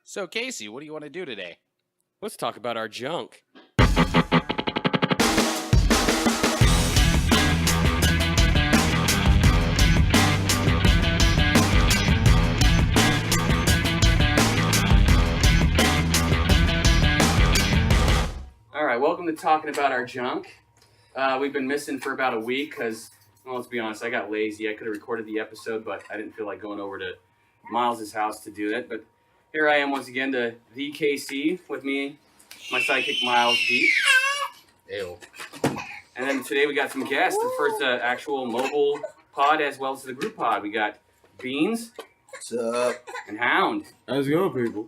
So, Casey, what do you want to do today? Let's talk about our junk. All right, welcome to Talking About Our Junk. We've been missing for about a week because, well, let's be honest, I got lazy. I could have recorded the episode, but I didn't feel like going over to Miles' house to do it. But here I am once again to the KC with me, my sidekick Miles Deep. Ew. And then today we got some guests, the first actual mobile pod as well as the group pod. We got Beans. What's up? And Hound. How's it going, people?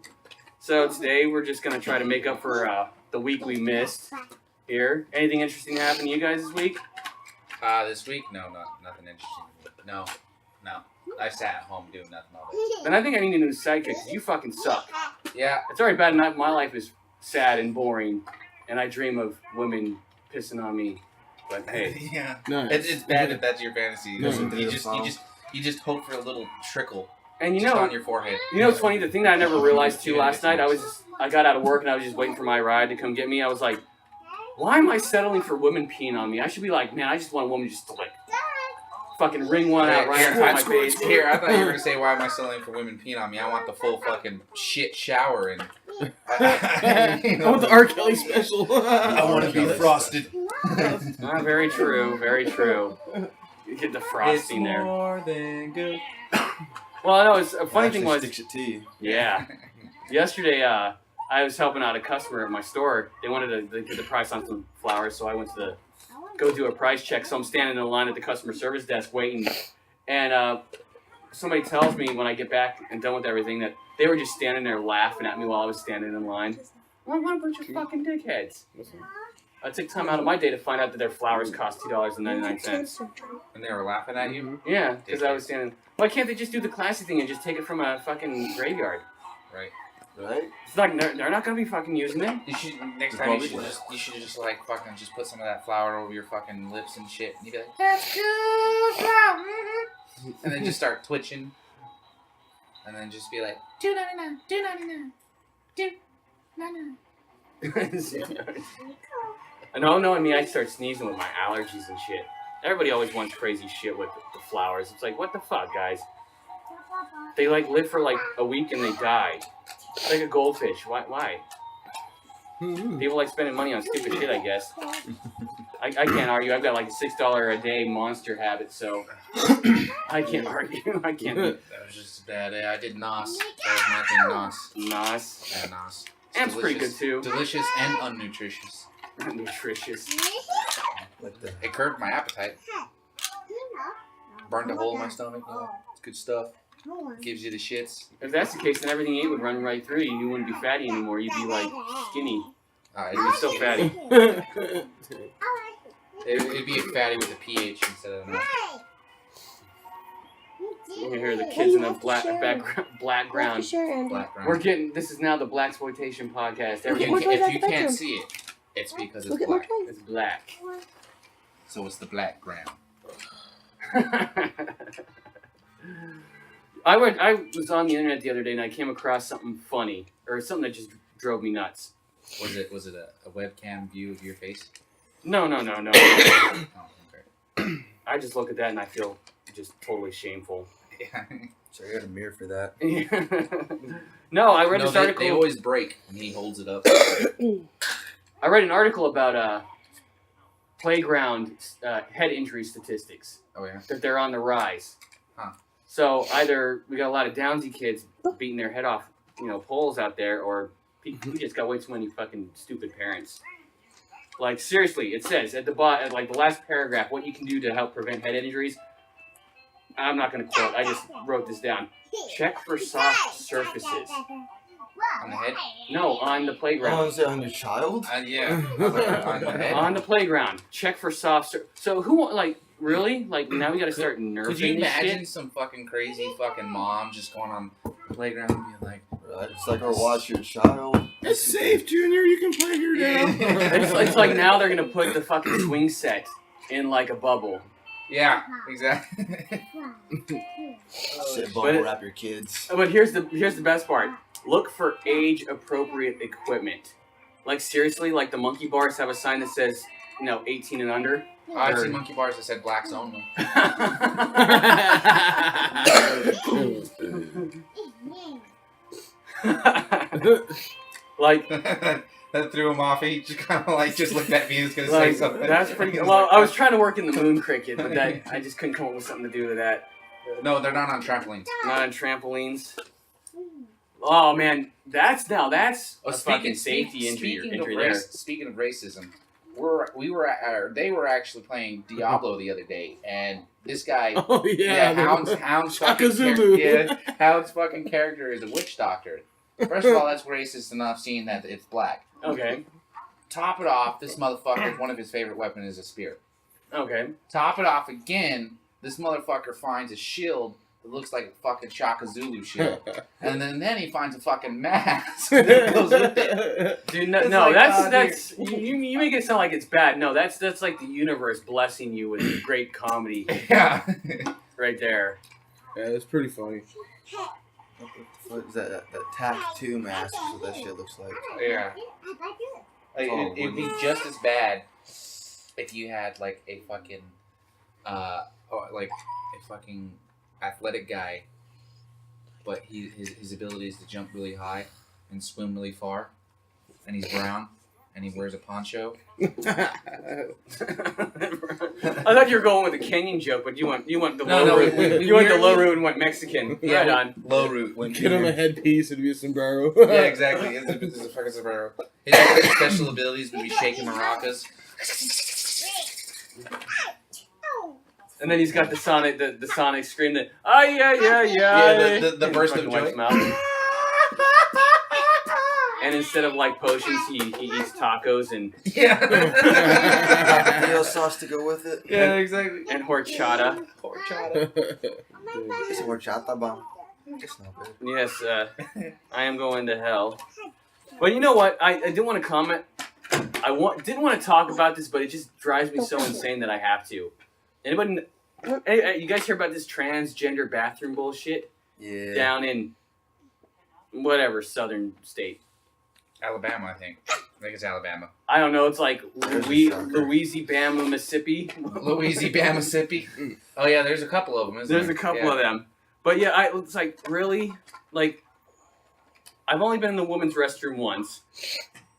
So today we're just going to try to make up for the week we missed here. Anything interesting happen to you guys this week? This week? No, nothing interesting. No. I sat at home doing nothing all day. Then I think I need a new sidekick because you fucking suck. Yeah. It's already bad enough. My life is sad and boring, and I dream of women pissing on me. But hey, Yeah. Nice. It's bad if that's your fantasy. No, You just hope for a little trickle. and you just know, on your forehead. you know what's funny? The thing that I never realized too last night, I got out of work and I was just waiting for my ride to come get me. I was like, why am I settling for women peeing on me? I should be like, man, I just want a woman just to like fucking ring one out right on top of my face. Here, I thought you were gonna say, why am I selling for women peeing on me? I want the full fucking shit shower and. I want the R. Kelly special. I want to be frosted. Very true, very true. You get the frosting there. More than good. Well, no, it's a funny thing was, sticks to tea. yeah. Yesterday, I was helping out a customer at my store. They wanted to get the price on some flowers, so I went to go do a price check. So I'm standing in line at the customer service desk waiting, and somebody tells me when I get back and done with everything that they were just standing there laughing at me while I was standing in line. Well, what a bunch of fucking dickheads. I took time out of my day to find out that their flowers cost $2.99. And they were laughing at you? Yeah, because I was standing. Why can't they just do the classy thing and just take it from a fucking graveyard? Right. Right? It's like they're not gonna be fucking using it. You should next time you should just like fucking just put some of that flour over your fucking lips and shit, and you be like, that's good, and then just start twitching, and then just be like, $2.99, $2.99. No, I mean I start sneezing with my allergies and shit. Everybody always wants crazy shit with the flowers. It's like, what the fuck, guys? They like live for like a week and they die. Like a goldfish. Why? People like spending money on stupid shit, I guess. I can't argue. I've got like a $6 a day monster habit, so I can't argue. I can't. That was just a bad day. I did NOS. That was my thing, NOS. Nice. Yeah, NOS. Am's pretty good too. Delicious and unnutritious. Nutritious. It curbed my appetite. Burned a hole in my stomach. You know, it's good stuff. Gives you the shits. If that's the case, then everything you ate would run right through you. You wouldn't be fatty anymore. You'd be like skinny. You'd be so fatty. It'd be a fatty with a pH instead of an. You can hear the kids in the black ground. Black ground. We're getting. This is now the Blaxploitation podcast. If you can't see it, it's because it's black. It's black. So it's the black ground. I was on the internet the other day and I came across something funny or something that just drove me nuts. Was it a webcam view of your face? No. Oh, okay. I just look at that and I feel just totally shameful. Yeah. So I got a mirror for that. No, I read this article. They always break when he holds it up. I read an article about playground head injury statistics. Oh yeah. That they're on the rise. Huh. So either we got a lot of Downsy kids beating their head off, poles out there, or we just got way too many fucking stupid parents. Like seriously, it says at the bottom, like the last paragraph, what you can do to help prevent head injuries. I'm not going to quote. I just wrote this down. Check for soft surfaces. On the head? No, on the playground. Oh, is it on your child? Yeah. On the head. On the playground. Check for soft So who, like, really? Like, now we got to start nerfing Could you this imagine shit? some fucking crazy fucking mom just going on the playground and being like, Right. It's like, or watch your child. It's safe, Junior. You can play here now. It's like now they're going to put the fucking swing set in, like, a bubble. yeah, exactly. Shit, bubble wrap your kids. But here's the best part. Look for age-appropriate equipment. Like, seriously, like the monkey bars have a sign that says, 18 and under. I've seen monkey bars that said blacks only. Like, that threw him off. He just kind of just looked at me. He was gonna like, say something. that's pretty good. Well, I was trying to work in the moon cricket, but I just couldn't come up with something to do with that. No, they're not on trampolines. Not on trampolines. Oh man, that's a fucking safety injury there. Speaking of racism, they were actually playing Diablo the other day, and this guy, Hound's fucking character is a witch doctor. First of all, that's racist enough, seeing that it's black. Okay. Top it off, this motherfucker, one of his favorite weapons is a spear. Okay. Top it off again, this motherfucker finds a shield that looks like a fucking Shaka Zulu shield. And then he finds a fucking mask that goes with it. Dude, no, that's you make it sound like it's bad. No, that's like the universe blessing you with great comedy. Yeah. Right there. Yeah, that's pretty funny. What is that tattoo mask? That's what that shit looks like. Yeah. It'd be just as bad if you had like a fucking athletic guy, but his ability is to jump really high and swim really far, and he's brown and he wears a poncho. I thought you were going with a Kenyan joke, but you went the low route. You went the low route and went Mexican. Yeah, right on. Low route. Get him a headpiece and be a sombrero. Yeah, exactly. It's a fucking sombrero. His special abilities would be shaking maracas. And then he's got the sonic scream that yeah. The burst of joy. And instead of like potions, he eats tacos and Tomato sauce to go with it. Yeah, exactly. and horchata. It's horchata bomb. It's not bad. Yes, I am going to hell. But you know what? I didn't want to comment. Didn't want to talk about this, but it just drives me so insane that I have to. Anybody? Hey, you guys hear about this transgender bathroom bullshit? Yeah. Down in whatever southern state. Alabama, I think it's Alabama. I don't know. It's like Louisiana, Mississippi. Louisiana, Mississippi. Oh yeah, there's a couple of them. There's a couple of them. But yeah, it's like really like I've only been in the women's restroom once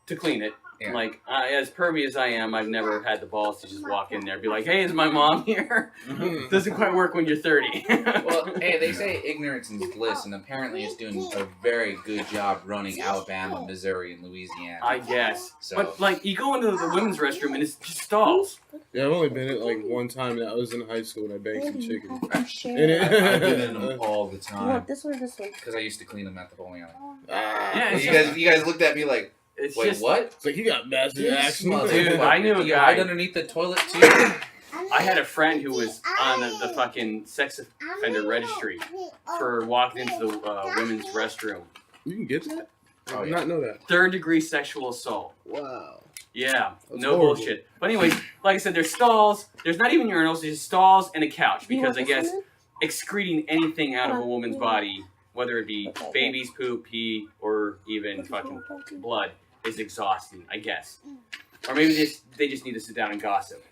to clean it. Yeah. Like, as pervy as I am, I've never had the balls to just walk in there and be like, hey, is my mom here? Doesn't quite work when you're 30. Well, hey, they say ignorance is bliss, and apparently it's doing a very good job running Alabama, Missouri, and Louisiana. I guess. So. But, like, you go into the women's restroom and it's just stalls. Yeah, I've only been in like one time. That was in high school when I banged some chicken. I've been in them all the time. This one, this one. Because I used to clean them at the bowling alley. Yeah, it's You guys looked at me like, It's wait, just, what? It's like you got massive action. Dude, I knew a You guy. hide underneath the toilet too. I had a friend who was on the fucking sex offender registry for walking into the women's restroom. You can get that? I Oh, did yeah. not know that. 3rd-degree sexual assault. Wow. Yeah, That's no horrible. bullshit. But anyways, like I said, there's stalls. There's not even urinals. There's stalls and a couch because I guess excreting anything out of a woman's body, whether it be baby's poop, pee, or even fucking blood, is exhausting, I guess. Or maybe they just need to sit down and gossip.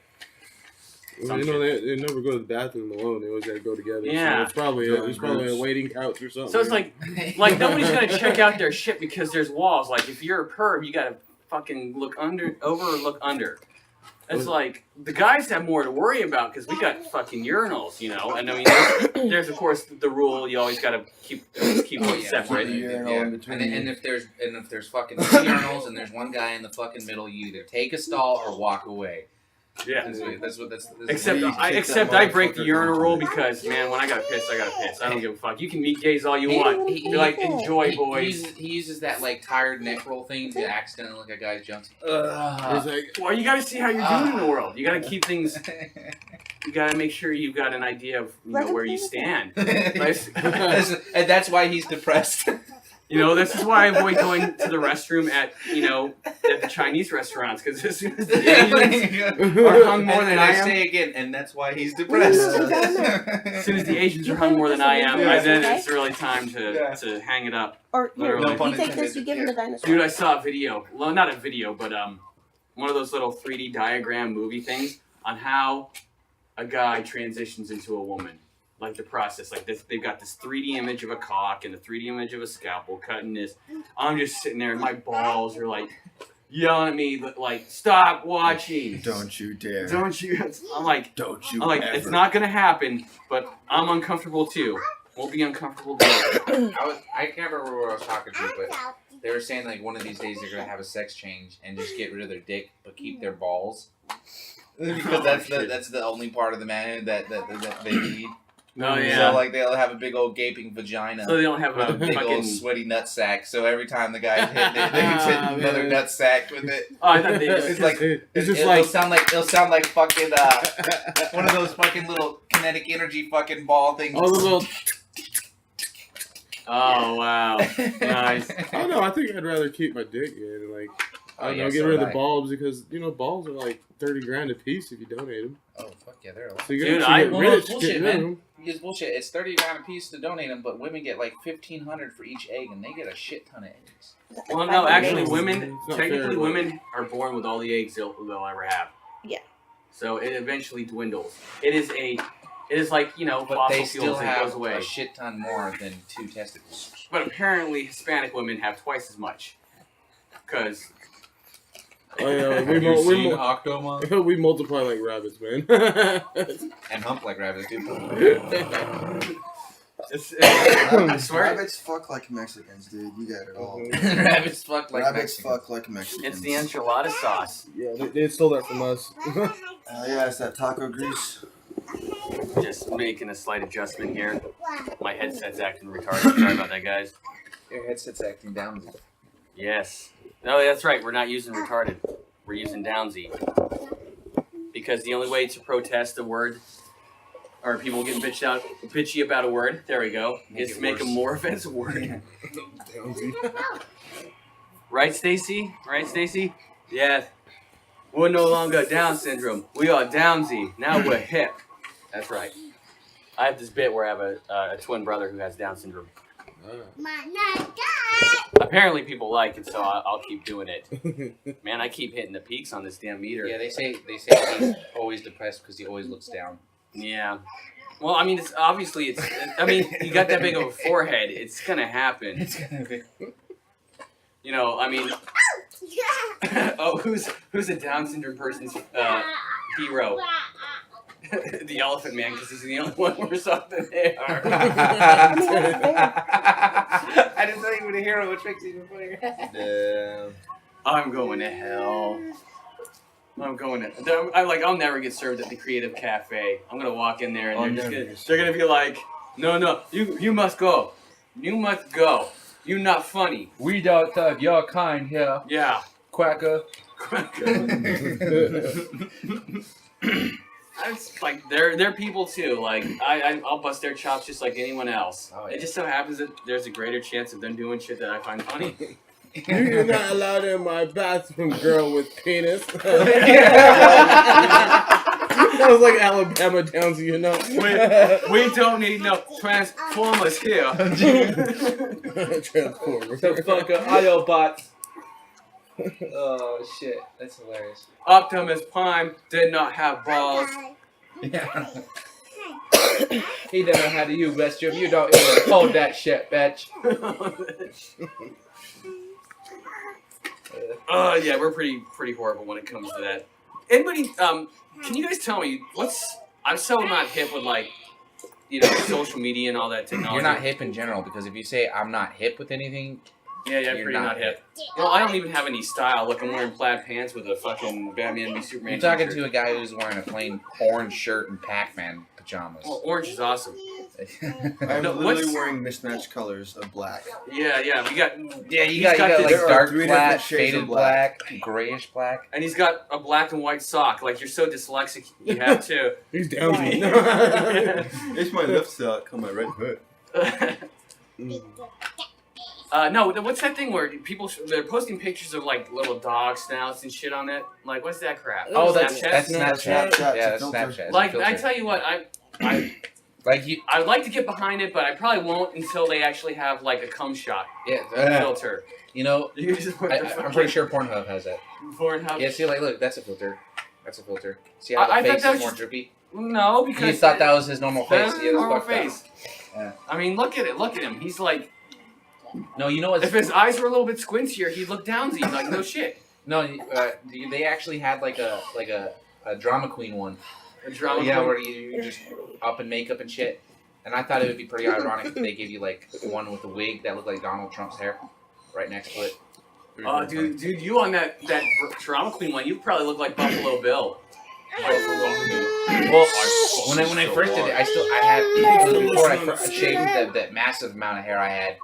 Well, you know, they never go to the bathroom alone. They always got to go together. Yeah. So it's probably a waiting couch or something. So it's like nobody's gonna check out their shit because there's walls. Like if you're a perv, you gotta fucking look over or look under. It's like the guys have more to worry about because we got fucking urinals, you know. And I mean, there's of course the rule you always gotta keep them separate. And if there's fucking 2 urinals and there's one guy in the fucking middle, you either take a stall or walk away. Yeah. That's Except I break the urinal rule because man, when I gotta piss, I gotta piss. I don't give a fuck. You can meet gays all you want. You're like, enjoy, boys. He uses that like tired neck roll thing to accidentally look at guys' junks. It's like, Well, you gotta see how you're doing in the world. You gotta keep things. You gotta make sure you've got an idea of where you stand. And that's why he's depressed. You know, this is why I avoid going to the restroom at the Chinese restaurants, because as soon as the Asians are hung more than I am, say again, and that's why he's depressed. as soon as the Asians are hung more than I am, then it's really time to hang it up. Or here, No you take this, you give him the dinosaur. Dude, I saw a video. Well, not a video, but one of those little 3D diagram movie things on how a guy transitions into a woman. Like the process, like this, they've got this 3D image of a cock and a 3D image of a scalpel cutting this. I'm just sitting there and my balls are like yelling at me, like, stop watching. Don't you dare. Don't you? I'm like, ever. it's not gonna happen, but I'm uncomfortable too. Won't be uncomfortable too. I can't remember where I was talking to, but they were saying like one of these days they're gonna have a sex change and just get rid of their dick but keep their balls because that's the only part of the man that they need. Oh yeah. So like they'll have a big old gaping vagina. So they don't have a big fucking old sweaty nut sack. So every time the guy hit, they hit another nut sack with it. Oh, I thought they just It's like it'll sound like fucking one of those fucking little kinetic energy fucking ball things. Oh, the little. Oh wow, nice. I don't know. I think I'd rather keep my dick in, like, I don't know, get so rid of would the I. bulbs because bulbs are like $30,000 a piece if you donate them. Oh fuck yeah, they're. So you Dude, actually get well, rich it's bullshit, getting rid of man. them. It's bullshit. It's $30 a piece to donate them, but women get like $1,500 for each egg, and they get a shit ton of eggs. Well, no, actually, It's women not technically fair, but- women are born with all the eggs they'll ever have. Yeah. So it eventually dwindles. It is like But fossil they still fuels. It have goes away. a shit ton more than 2 testicles. But apparently, Hispanic women have twice as much. Because Oh yeah, Have you seen Octomom? we multiply like rabbits, man. And hump like rabbits, dude. I swear, Rabbits fuck like Mexicans, dude. You got it all. Rabbits fuck like Rabbits Mexicans. fuck like Mexicans. it's the enchilada sauce. Yeah, they stole that from us. Yeah, it's that taco grease. Just making a slight adjustment here. My headset's acting retarded. Sorry about that, guys. Your headset's acting down. Yes. No, that's right. We're not using retarded. We're using downsy. Because the only way to protest a word, or people getting bitchy about a word, there we go, is to make a more offensive word. Right, Stacy? Right, Stacy? Yes. We're no longer Down syndrome. We are downsy. Now we're hip. That's right. I have this bit where I have a twin brother who has Down syndrome. Apparently people like it, so I'll keep doing it. Man, I keep hitting the peaks on this damn meter. Yeah, they say he's always depressed because he always looks down. Yeah. Well, I mean, I mean, you got that big of a forehead. It's gonna happen. It's gonna be. I mean, oh, who's a Down syndrome person's hero? The Elephant Man, because he's the only one worse off than they are. I didn't know you were a hero, which makes it even funnier. Damn. I'm going to hell. I'll never get served at the Creative Cafe. I'm gonna walk in there and they're gonna be like, no, you must go. You must go. You're not funny. We don't have your kind here, Yeah. quacker. It's like they're people too. Like I'll bust their chops just like anyone else. Oh, yeah. It just so happens that there's a greater chance of them doing shit that I find funny. You're not allowed in my bathroom, girl with penis. That was like Alabama Downsy, We don't need no transformers here. Transformers. The fucking Autobots. Oh shit, that's hilarious. Optimus Prime did not have balls. Yeah. He don't know how to use restroom. You don't even hold that shit, bitch. Yeah, we're pretty horrible when it comes to that. Anybody, can you guys tell me I'm so not hip with social media and all that technology. You're not hip in general because if you say I'm not hip with anything, Yeah, you're pretty not hip. Well, I don't even have any style. Look, I'm wearing plaid pants with a fucking Batman v Superman. You're talking t-shirt. to a guy who's wearing a plain orange shirt and Pac-Man pajamas. Well, orange is awesome. I'm No, literally what's- wearing mismatched colors of black. Yeah, we got. Yeah, He's you got got like this- dark There are 3 black, different shades faded of black, black. grayish black. And he's got a black and white sock. Like, you're so dyslexic, you have to. He's Downsy. It's my left sock on my right foot. No, what's that thing where they're posting pictures of like little dog snouts and shit on it? Like, what's that crap? Oh, that's Snapchat? Snapchat. Snapchat. Yeah, that's It's a filter. Snapchat. It's a Like, filter. I tell you what, I would like to get behind it, but I probably won't until they actually have like a cum shot Yeah. filter. You know, You just put the I'm pretty sure Pornhub has that. Pornhub. Yeah, see, like, look, that's a filter. That's a filter. See how the I thought face that is was more just- droopy? No, because You thought that was his normal face. that's Yeah, that's normal fucked up. face. Yeah. I mean, look at it. Look at him. He's like, No, you know what? if his eyes were a little bit squintier, he'd look downsy. Like, no shit. No, they actually had like a drama queen one. A drama. Yeah, queen. where you're just up in makeup and shit. And I thought it would be pretty ironic if they give you like one with a wig that looked like Donald Trump's hair right next to it. Oh, dude, you on that drama queen one, you probably look like Buffalo Bill. Well, when I first did it, I had it was before I shaved that massive amount of hair I had,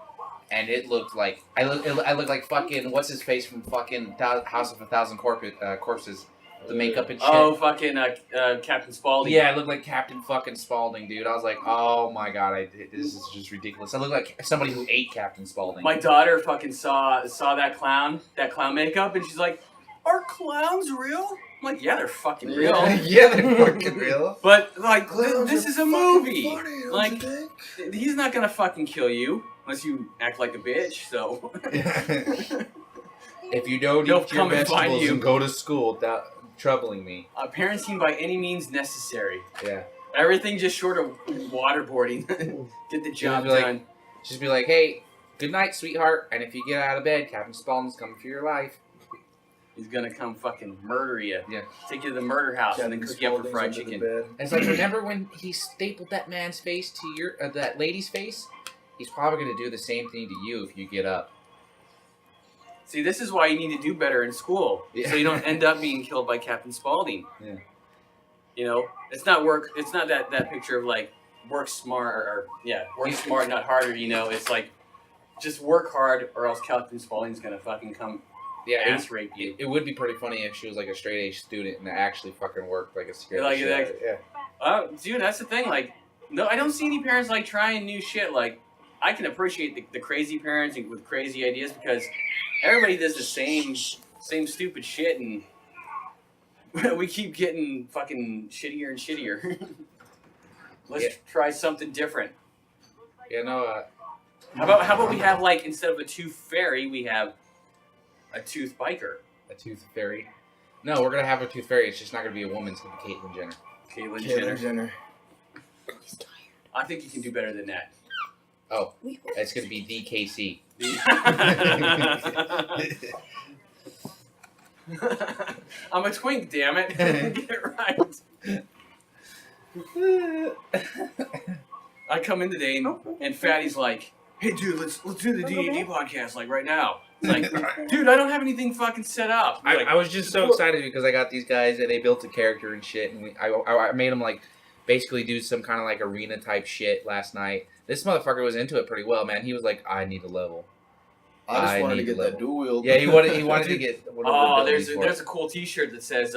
and it looked like I looked like fucking what's his face from fucking House of a Thousand Corpses, the makeup and shit. Oh, fucking Captain Spaulding. Yeah, I look like Captain fucking Spaulding, dude. I was like, oh my god, this is just ridiculous. I look like somebody who ate Captain Spaulding. My daughter fucking saw that clown makeup, and she's like, "Are clowns real?" I'm like, "Yeah, they're fucking real." Yeah, they're fucking real. But like, this is a movie. Funny, don't Like, you think? he's not gonna fucking kill you unless you act like a bitch. So. If you don't They'll eat your come and find vegetables you. and go to school without troubling me. Parenting by any means necessary. Yeah. Everything just short of waterboarding. Get the job be like- done. Just be like, hey, good night, sweetheart. And if you get out of bed, Captain Spaulding's coming for your life. He's gonna come fucking murder you. Yeah. Take you to the murder house and then cook you up for fried Spaulding's chicken. under the bed. It's like, remember when he stapled that man's face to that lady's face? He's probably going to do the same thing to you if you get up. See, this is why you need to do better in school, Yeah. so you don't end up being killed by Captain Spaulding. Yeah. You know, it's not that picture of like work smart work smart, not harder. You know, it's like just work hard, or else Captain Spaulding's gonna fucking come ace rape you. It would be pretty funny if she was like a straight A student and actually fucking worked like a scared Like, shit out of it. Yeah. Dude, that's the thing. Like, no, I don't see any parents like trying new shit. Like, I can appreciate the crazy parents with crazy ideas because everybody does the same stupid shit, and we keep getting fucking shittier and shittier. Let's try something different. Yeah, no, How about we have, like, instead of a tooth fairy, we have a tooth biker. a tooth fairy. No, we're going to have a tooth fairy. It's just not going to be a woman. It's going to be Caitlyn Jenner. Caitlyn Caitlyn Jenner. Jenner. I think you can do better than that. Oh, it's going to be DKC. I'm a twink, damn it. Get it right. I come in today and Fatty's like, "Hey dude, let's do the D&D podcast like right now." It's like, dude, I don't have anything fucking set up. I was just so excited because I got these guys and they built a character and shit, and I made them like basically do some kind of like arena type shit last night. This motherfucker was into it pretty well, man. He was like, "I need a level." I just I wanted to need get level. that dual wield. Yeah, he wanted to get. One of the Oh, abilities for there's it. a cool T-shirt that says,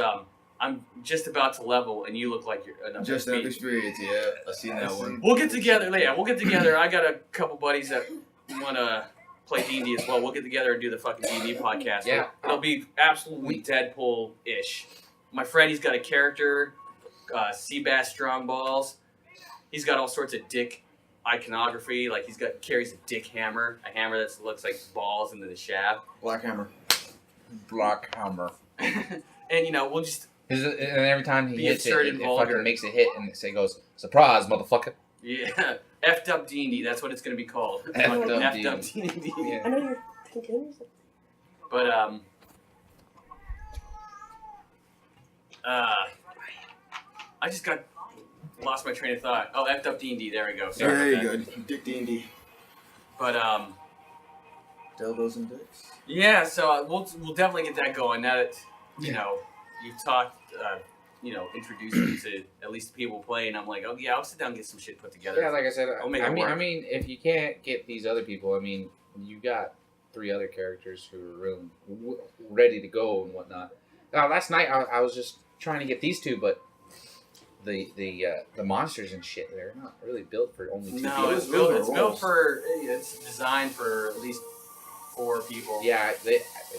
"I'm just about to level, and you look like you're enough Just enough speed." experience, yeah. I seen that one. We'll get together. Yeah, we'll get together. I got a couple buddies that want to play D&D as well. We'll get together and do the fucking D&D podcast. Yeah. It'll be absolutely Deadpool-ish. My friend, he's got a character, Seabass Strong Balls. He's got all sorts of dick iconography. Like, carries a dick hammer, a hammer that looks like balls into the shaft. Black Hammer. Block hammer. And, we'll just... And every time he Be hits it, absurd it and vulgar. fucking makes a hit, and it goes, "Surprise, motherfucker!" Yeah. Effed up D&D. That's what it's going to be called. Effed up D&D. Yeah. I know your containers. But, I just lost my train of thought. Oh, effed up D&D. There we go. Sorry Very about that. good. Dick D&D. But, Dildos and dicks. yeah, so we'll definitely get that going. Now that, you've talked, introduced me to at least the people playing, I'm like, oh, yeah, I'll sit down and get some shit put together. Yeah, like I said, I'll make it I work. mean, if you can't get these other people, I mean, you got 3 other characters who are really ready to go and whatnot. Last night I was just trying to get these 2, but the monsters and shit, they're not really built for only 2 No, people. it's built for, it's designed for at least 4 people. Yeah,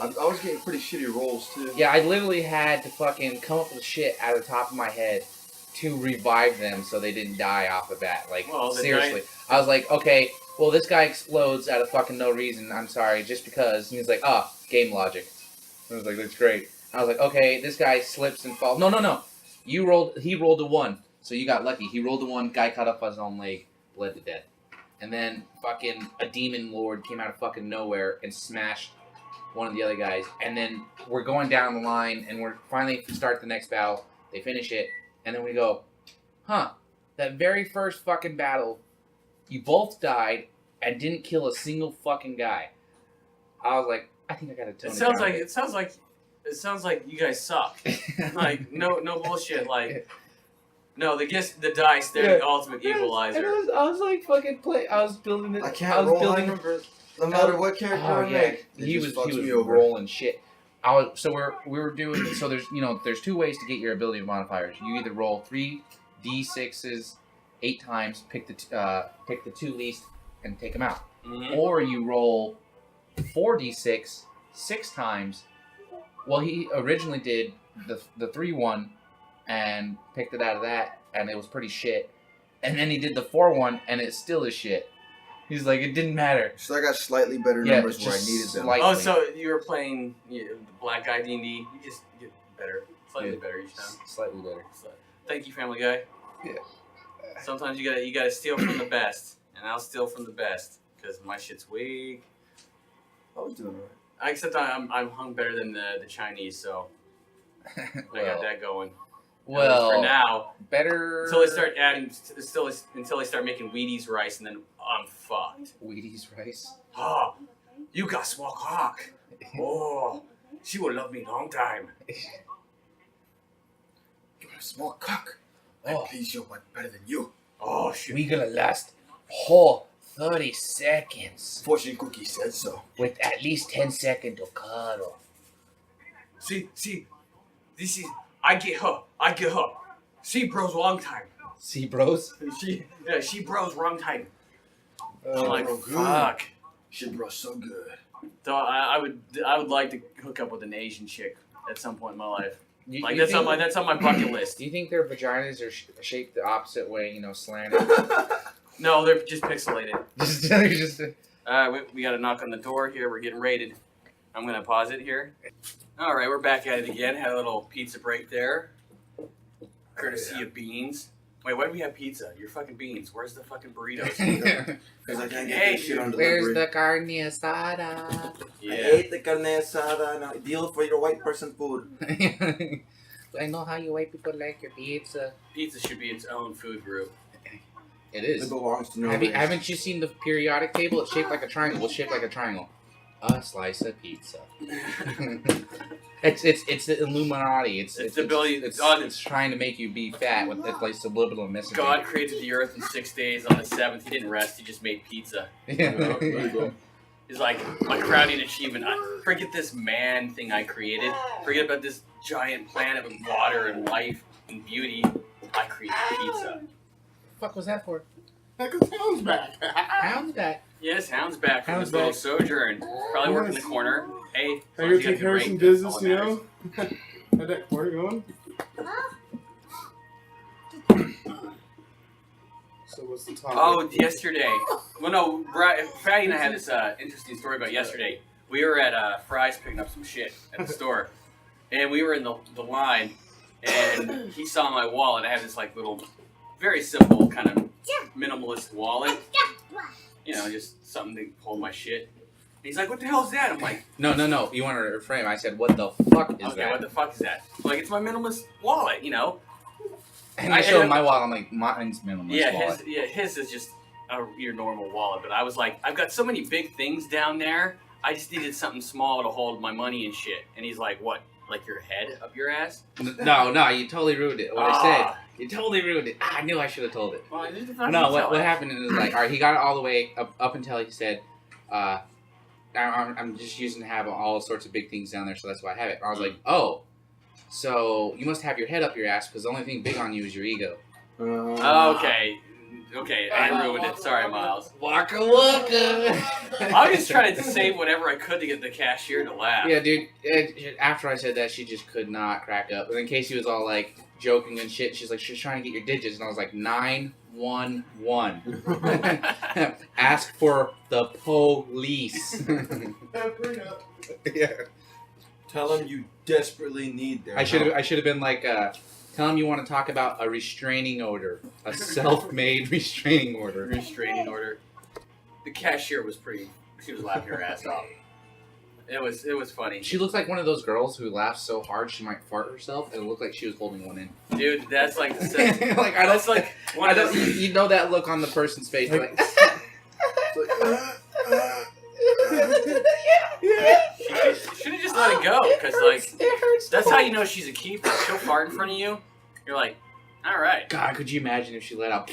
I was getting pretty shitty rolls too. yeah, I literally had to fucking come up with shit out of the top of my head to revive them so they didn't die off the bat. Like, Well, the seriously. I was like, okay, well, this guy explodes out of fucking no reason. I'm sorry, just because. And he's like, game logic. I was like, that's great. I was like, okay, this guy slips and falls. No. He rolled a 1, so you got lucky. He rolled a 1, guy cut off his own leg, bled to death. And then fucking a demon lord came out of fucking nowhere and smashed one of the other guys. And then we're going down the line, and we're finally start the next battle. They finish it, and then we go, that very first fucking battle, you both died and didn't kill a single fucking guy. I was like, I think I gotta tone It sounds like you guys suck. Like no bullshit. Like no, the dice. They're the ultimate equalizer. I was like fucking I was building it. I can't roll. I remember, no matter what character I make, he was rolling shit. We were doing. So there's 2 ways to get your ability modifiers. You either roll 3d6s 8 times, pick the 2 least, and take them out, or you roll 4d6 6 times. Well, he originally did the 3-1 and picked it out of that, and it was pretty shit. And then he did the 4-1, and it still is shit. He's like, it didn't matter. So I got slightly better numbers where I needed them. Oh, so you were playing the Black Guy D&D. You just get better, slightly better each time. Slightly better. So, thank you, Family Guy. Yeah. Sometimes you gotta steal from the best, and I'll steal from the best because my shit's weak. I was doing alright. Except I'm hung better than the Chinese, so I got that going. Well, for now, better until they start until they start making Wheaties rice, and then I'm fucked. Wheaties rice. Oh, you got small cock. Oh, she will love me long time. You got a small cock. I please your wife better than you. Oh shit. We gonna last whole 30 seconds. Fortune cookie said so. With at least 10 seconds to cuddle. See, this is I get her. She bros long time. See, bros? She bros wrong time. I'm like, bro, fuck. She bros so good. So I would like to hook up with an Asian chick at some point in my life. That's on my bucket list. Do you think their vaginas are shaped the opposite way, slanted? No, they're just pixelated. just we got a knock on the door here. We're getting raided. I'm gonna pause it here. All right, we're back at it again. Had a little pizza break there, courtesy of Beans. Wait, why do we have pizza? Your fucking Beans. Where's the fucking burritos? Because I can't get this shit on Where's delivery. the carne asada? Yeah. I ate the carne asada. Now deal for your white person food. I know how you white people like your pizza. Pizza should be its own food group. It is. It belongs to no Haven't you seen the periodic table? It's shaped like a triangle. What's shaped like a triangle? A slice of pizza. It's the Illuminati. It's the ability. It's trying to make you be fat with like subliminal messaging. God created the earth in 6 days. On the 7th, he didn't rest. He just made pizza. Yeah. There you go. He's like, my crowning achievement. Forget this man thing I created. Forget about this giant planet with water and life and beauty. I created pizza. Fuck was that for? Because Hound's back. Hound's back. Yes, Hound's back from Hound's his little back. sojourn. Probably working the corner. Hey, I go take care of some business, you know? Had that quarter going. So what's the topic? Oh, yesterday. Well, no, Fatty and I had this interesting story about yesterday. We were at Fry's picking up some shit at the store. And we were in the line, and he saw my wallet. I have this like little, very simple kind of minimalist wallet. Just something to hold my shit. And he's like, what the hell is that? I'm like, No. You want to reframe. I said, what the fuck is okay, that? what the fuck is that? I'm like, it's my minimalist wallet, And I showed him my wallet. I'm like, mine's minimalist Yeah, wallet. his is just your normal wallet. But I was like, I've got so many big things down there. I just needed something small to hold my money and shit. And he's like, what? Like your head up your ass? No, you totally ruined it. What I said, you totally ruined it. I knew I should have told it. Well, No, what happened is like, all right, he got it all the way up until he said, I'm just using to have all sorts of big things down there, so that's why I have it. I was like, oh, so you must have your head up your ass because the only thing big on you is your ego. Okay. Okay, I ruined it. Sorry, Miles. Waka waka. I was just trying to save whatever I could to get the cashier to laugh. Yeah, dude. After I said that, she just could not crack up. And then Casey was all like joking and shit. She's like, she's trying to get your digits, and I was like, 911. Ask for the police. Yeah. Tell them you desperately need their I should help. have been like, tell them you want to talk about a restraining order, a self-made restraining order. Restraining order. The cashier was pretty. She was laughing her ass off. It was funny. She looks like one of those girls who laughs so hard she might fart herself, and it looked like she was holding one in. Dude, that's like the Like that's like one I of don't. those. You know that look on the person's face, like. Should have just let it go, because like it hurts. that's how you know she's a keeper. She'll fart in front of you. You're like, all right. God, could you imagine if she let out?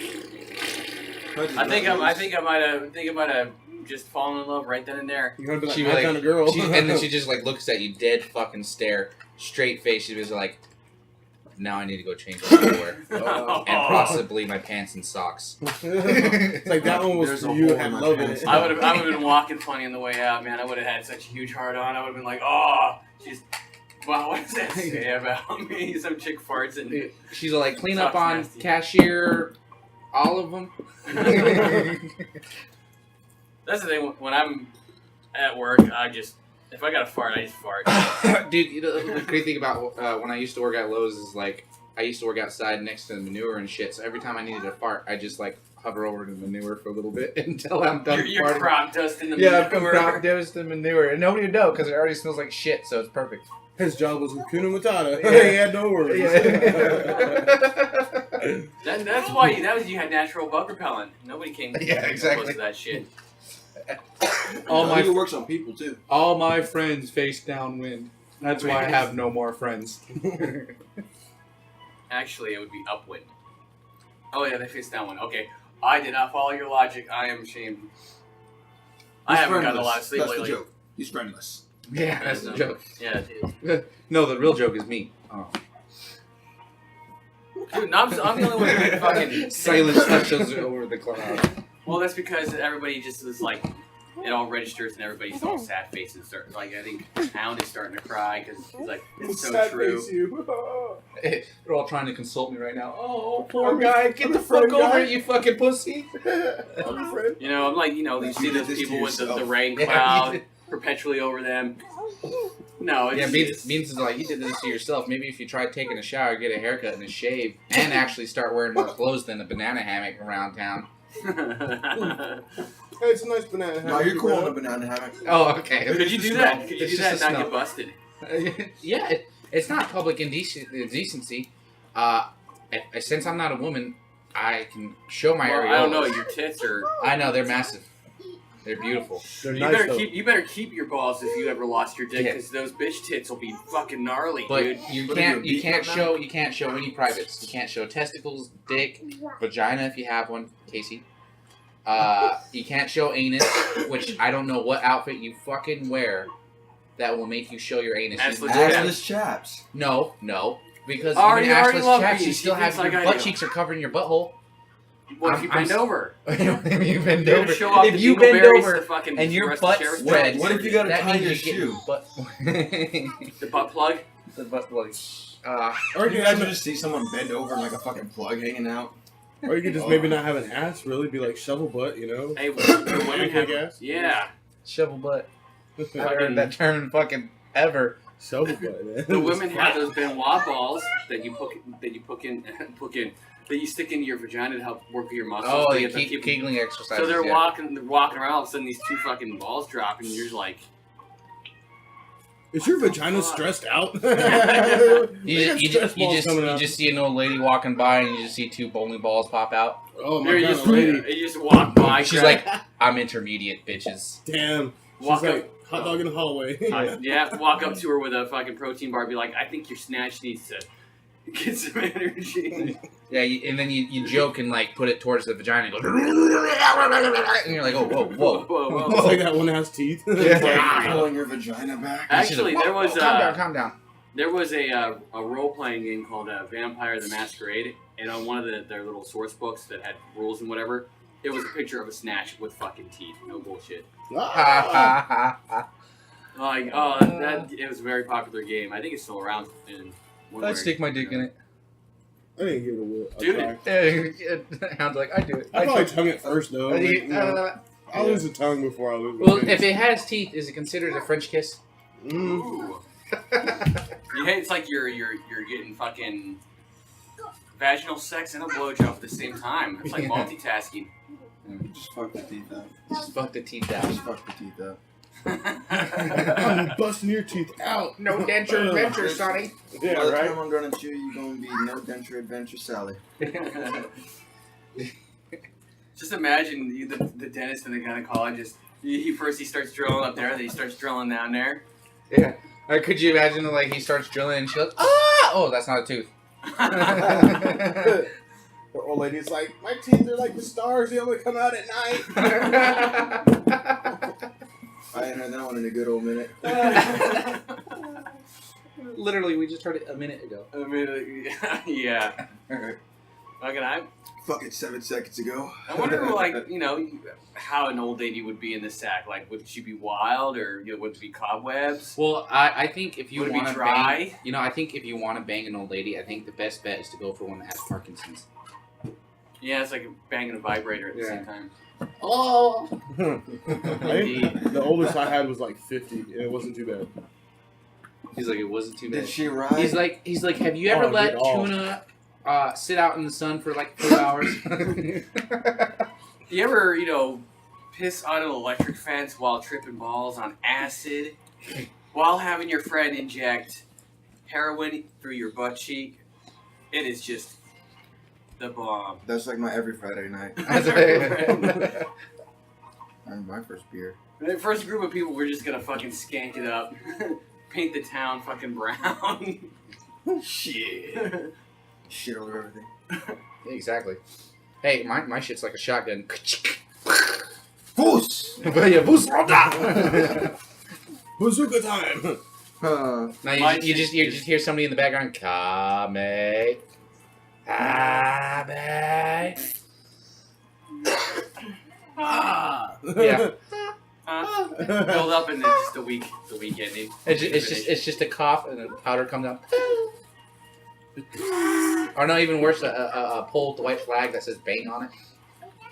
I think I might have just fallen in love right then and there. You're gonna be like She that was like, kind of girl. and then she just like looks at you dead fucking stare, straight face. She was like, now I need to go change my underwear and possibly my pants and socks. It's like that one was There's for a you. hole Had in my love in pants. it. I would have been walking funny on the way out, man. I would have had such a huge heart on. I would have been like, oh, she's. Wow, what does that say about me? Some chick farts and. She's like, clean up Socks on nasty. cashier, all of them. That's the thing. When I'm at work, if I got to fart, I just fart. Dude, you know the crazy thing about when I used to work at Lowe's is like I used to work outside next to the manure and shit. So every time I needed to fart, I just like hover over to the manure for a little bit until I'm done You're farting. crop dust in the Yeah, I'm manure. crop dust and manure, and nobody would know because it already smells like shit, so it's perfect. His job was Hakuna Matata. Yeah. He had no worries. That's why you had natural bug repellent. Nobody came Yeah, exactly. close to that shit. all my It works on people too. all my friends face downwind. That's why I have no more friends. Actually, it would be upwind. Oh yeah, they face downwind. Okay, I did not follow your logic. I am ashamed. I haven't gotten a lot of sleep That's lately. the joke. He's friendless. Yeah, that's the joke. Yeah, dude. No, the real joke is me. Oh. Dude, I'm the only one who can fucking Silence touches over the cloud. Well, that's because everybody just is like, it all registers and everybody's all sad face and start like I think Hound is starting to cry because he's like it's so Sad true. face you. They're all trying to consult me right now. Oh, I'm poor a- guy, get I'm the a friend fuck over guy. it, you fucking pussy. I'm a friend. You know, I'm like you see those This to people with the yourself. rain Yeah, cloud perpetually over them. No, it's Yeah, just, Beans is like, you did this to yourself. Maybe if you tried taking a shower, get a haircut and a shave, and actually start wearing more clothes than a banana hammock around town. Hey, it's a nice banana. No, you're cool on a banana hammock. Oh, okay. Could you do that? Could you It's do that and just a not smell. get busted? Yeah, it's not public indecency. Since I'm not a woman, I can show my Well, areolas. I don't know. Your tits are. I know, they're massive. They're beautiful. They're You nice better though. keep your balls if you ever lost your dick Yeah. because those bitch tits will be fucking gnarly, But dude. you What are can't you, a beat on you can't show any privates. You can't show testicles, dick, vagina if you have one, Casey. You can't show anus, which I don't know what outfit you fucking wear that will make you show your anus. That's You- legit. Assless chaps. No, because Already even love assless chaps, these. you still He have thinks your like I butt do. cheeks are covering your butthole. What if you bend over? If you bend You're over, gonna show off if the you bend dingleberries over to fucking and your rest the butt sheriff's spreads, What if you gotta that tie means your you get shoe? butt. The butt plug? The butt plug. Or You you guys could just see someone bend over and like a fucking plug hanging out. or you could just maybe not have an ass, really be like shovel butt, you know? Hey, the women have. Big ass? Yeah. shovel butt. I Fucking- heard that term in fucking ever. Shovel butt, man. The women have those Benoit balls that you that you stick into your vagina to help work your muscles. Oh, to the get them- keep them- kegling exercises. So they're yeah. walking around. All of a sudden, these two fucking balls drop, and you're just like, Is your vagina stressed out? You just see an old lady walking by and you just see two bowling balls pop out. Oh my you god, just lady. you just walk by. She's grab- like, I'm intermediate, bitches. Damn. She's Walk like hot dog in the hallway. yeah, walk up to her with a fucking protein bar. Be like, I think your snatch needs to get some energy. Yeah, and then you joke and like put it towards the vagina and go, and you're like, oh, whoa, whoa. Whoa. It's like that one has teeth. Yeah. It's like, Pulling your vagina back. Actually, there was calm down. there was a role playing game called Vampire the Masquerade, and on one of their little source books that had rules and whatever, it was a picture of a snatch with fucking teeth. No bullshit. Like, that it was a very popular game. I think it's still around. In one way I'd or stick my dick in it. I didn't give it a whip. Dude. Hound's like, I do it. I probably tongue it first though. Like, you know, I'll lose the tongue before I lose the Well, face. if it has teeth, is it considered a French kiss? Ooh. Yeah, it's like you're getting fucking vaginal sex and a blowjob at the same time. It's like Yeah. multitasking. Just fuck the teeth out. Just fuck the teeth out. Just fuck the teeth out. I'm busting your teeth out. No denture adventure, Sonny. Yeah, By the right. time I'm done at you, you're gonna be no denture adventure Sally. Just imagine the dentist and the gynecologist. He starts drilling up there, then he starts drilling down there. Yeah. Could you imagine, like, he starts drilling and she's like, ah! Oh, that's not a tooth. The old lady's like, my teeth are like the stars. They only come out at night. I ain't heard that one in a good old minute. Literally, we just heard it a minute ago. I mean, yeah. Okay, Fuck it, 7 seconds ago. I wonder, like, you know, how an old lady would be in the sack. Like, would she be wild, or would it be cobwebs? Well, I think if you Would it be want to dry? bang, I think if you want to bang an old lady, I think the best bet is to go for one that has Parkinson's. Yeah, it's like banging a vibrator at the Yeah. same time. Oh. I think the oldest I had was like 50, and it wasn't too bad. He's like, it wasn't too bad. Did she ride? He's like, have you ever Oh, let dude, oh. tuna sit out in the sun for like 2 hours? You ever, piss on an electric fence while tripping balls on acid, while having your friend inject heroin through your butt cheek? It is just the bomb. That's like my every Friday night. And my first beer. The first group of people were just gonna fucking skank it up, paint the town fucking brown. Shit. Shit over everything. Exactly. Hey, my shit's like a shotgun. Boos! Bazooka time! Now you just hear somebody in the background. Kame. Kame. Yeah. Build up and then just the week ending. It's just a cough and then powder comes out. Or no, even worse, a pole with the white flag that says "bang" on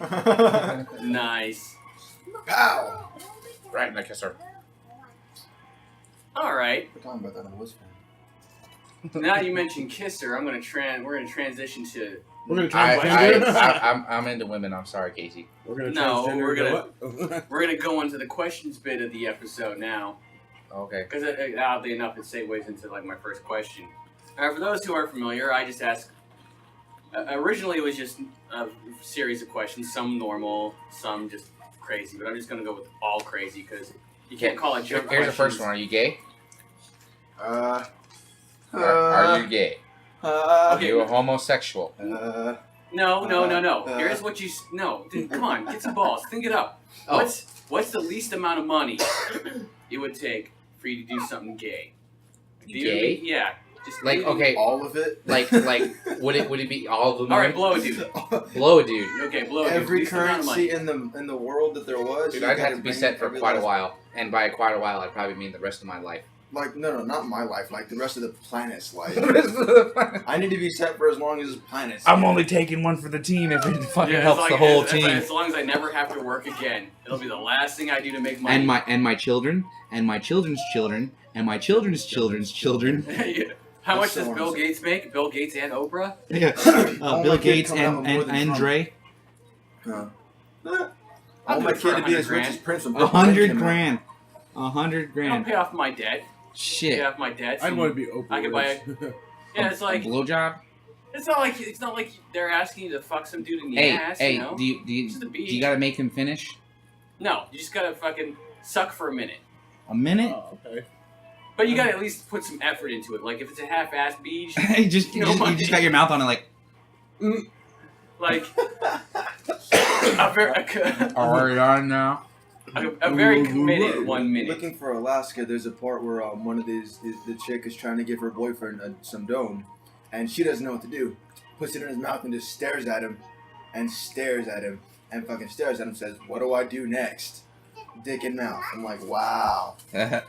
it. Nice. Pow! Right in the kisser. All right. We're talking about that on the Whisper. Now you mentioned Kisser, we're gonna transition to. We're gonna transgender. I'm into women. I'm sorry, Casey. We're gonna No, transgender. we're to gonna- what? We're gonna go into the questions bit of the episode now, Okay. because oddly enough, it segues into like my first question. For those who aren't familiar, I just asked. Originally, it was just a series of questions, some normal, some just crazy. But I'm just gonna go with all crazy because you can't call it junk Here's the first questions. one. Are you gay? Are Are you gay? Are Okay. you a homosexual? No. Here's what you no. Dude, come on, get some balls. Think it up. Oh. What's the least amount of money it would take for you to do something gay? Do you- Gay? Yeah. Just Like, anything- okay, all of it? like would it be all of them? All right, blow a dude. Blow a dude. Okay, blow a dude. Every Least amount of money. currency in the world that there was. Dude, you I'd gotta have to be bring set for every quite a last- while, and by quite a while, I'd probably mean the rest of my life. Like, no, not my life. Like the rest of the planet's life. I'm I need to be set for as long as the planet's. only taking one for the team if it fucking Yeah, helps as the long- whole as- team. As long as I never have to work again, it'll be the last thing I do to make money. And my children, and my children's children, and my children's children's children. Yeah. How much That's does so Bill awesome. Gates make? Bill Gates and Oprah? Yeah, Oh, Bill my kid Gates coming out with more than Trump. Dre. Huh. I'll I want do my it for kid to be as 100 rich as Prince. when Bill 100 Gates came out. grand. 100 I'll grand. pay off my debt. Pay Shit. off my debts. I'd and- want to be Oprah. I could buy Yeah, it's like blowjob. it's not like they're asking you to fuck some dude in the Hey, ass. hey, You know? do you Just a do beach. you gotta make him finish? No, you just gotta fucking suck for a minute. A minute? Oh, okay. But you gotta at least put some effort into it. Like if it's a half-ass beach, you just No money. got your mouth on it like. like a very, Alright, on now. a very committed 1 minute. Looking for Alaska, there's a part where one of the chick is trying to give her boyfriend some dome, and she doesn't know what to do. puts it in his mouth and just stares at him and stares at him and fucking stares at him and says, what do I do next? Dick in mouth. I'm like, wow. They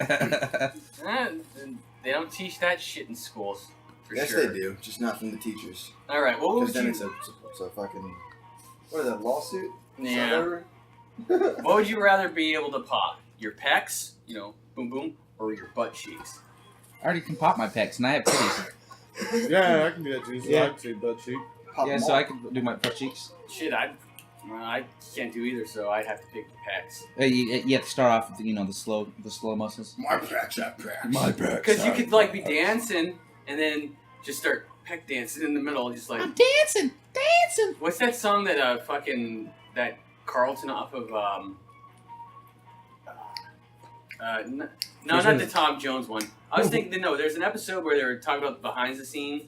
don't teach that shit in schools. For Yes, sure. they do. Just not from the teachers. All right. What Because would then you? it's a fucking, what is that, lawsuit? Yeah. What would you rather be able to pop? Your pecs, boom boom, or your butt cheeks? I already can pop my pecs, and I have titties. Yeah, I can do that too. So Yeah. I'd say butt cheek. Pop Yeah, them so all. I can do my butt cheeks. Shit, I can't do either, so I'd have to pick the pecs. You have to start off with the slow muscles. My pecs, that pecs. My pecs. Because you could like be dancing and then just start peck dancing in the middle, just like. I'm dancing. What's that song that that Carlton off of no, not the Tom Jones one. I was thinking, no, there's an episode where they were talking about behind the scenes,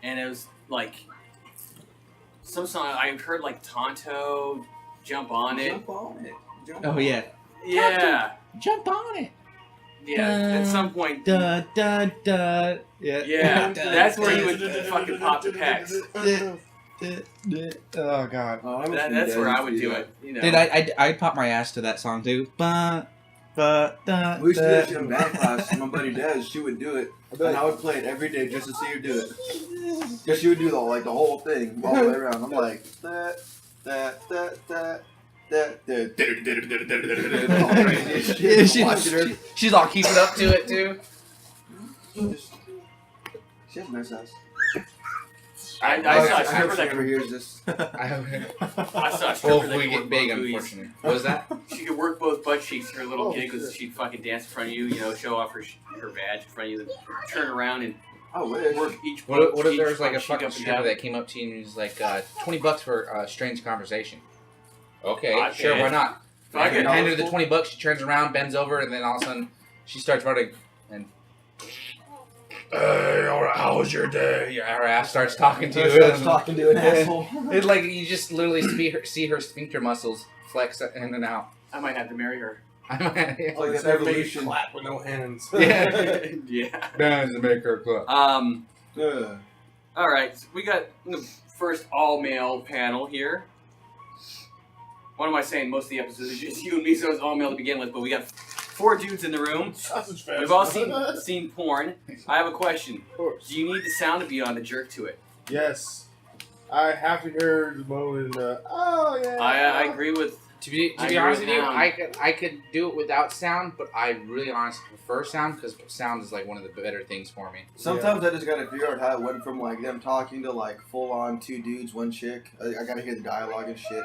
and it was like some song I heard like Tonto, Jump on It. Jump on it. Jump Oh on yeah. Yeah, Jump on it. yeah. At some point, Da da da. Yeah. yeah, that's where you would fucking pop the pecs. Oh god. Oh, I'm That's where I would do it. Dude, I'd pop my ass to that song too. We used to do that shit in band class. My buddy Des, she would do it, and I would play it every day just to see her do it. Cause she would do the whole thing all the way around. I'm like that. All crazy as shit. Watching her. She's all keeping up to it too. She has a nice house. I saw a I hope stripper she that never hears this. I saw a stripper Well, that if we could get work big, both booties. unfortunately. What was that? She could work both butt cheeks. Her little Oh, gig was shit. she'd fucking dance in front of you, show off her badge in front of you, then turn around and I wish. work each. What if each there was like a cheek fucking up and stripper down? that came up to you and was like, $20 for a strange conversation? Okay, Okay. sure, why not? Fuck it. Hand her the $20, she turns around, bends over, and then all of a sudden she starts running and. Hey, how was your day? Yeah, her ass starts talking to you. Starts talking to an asshole. It's like you just literally see her sphincter muscles flex in and out. I might have to marry her. I might. Like It's that that big evolution. clap with no hands. Yeah. Yeah. Does to make her clap. Yeah. All right. So we got the first all-male panel here. What am I saying? Most of the episodes is just you and me, so it's all male to begin with. But we got 4 dudes in the room. Sausage fest. We've all seen porn. I have a question. Of course. Do you need the sound to be on to jerk to it? Yes. I have to hear the moan and oh yeah. I agree with. To be I agree honest with with you, Hound. I could do it without sound, but I really honestly prefer sound because sound is like one of the better things for me. Sometimes I just gotta figure out how it went from like them talking to like full on 2 dudes, 1 chick. I gotta hear the dialogue and shit.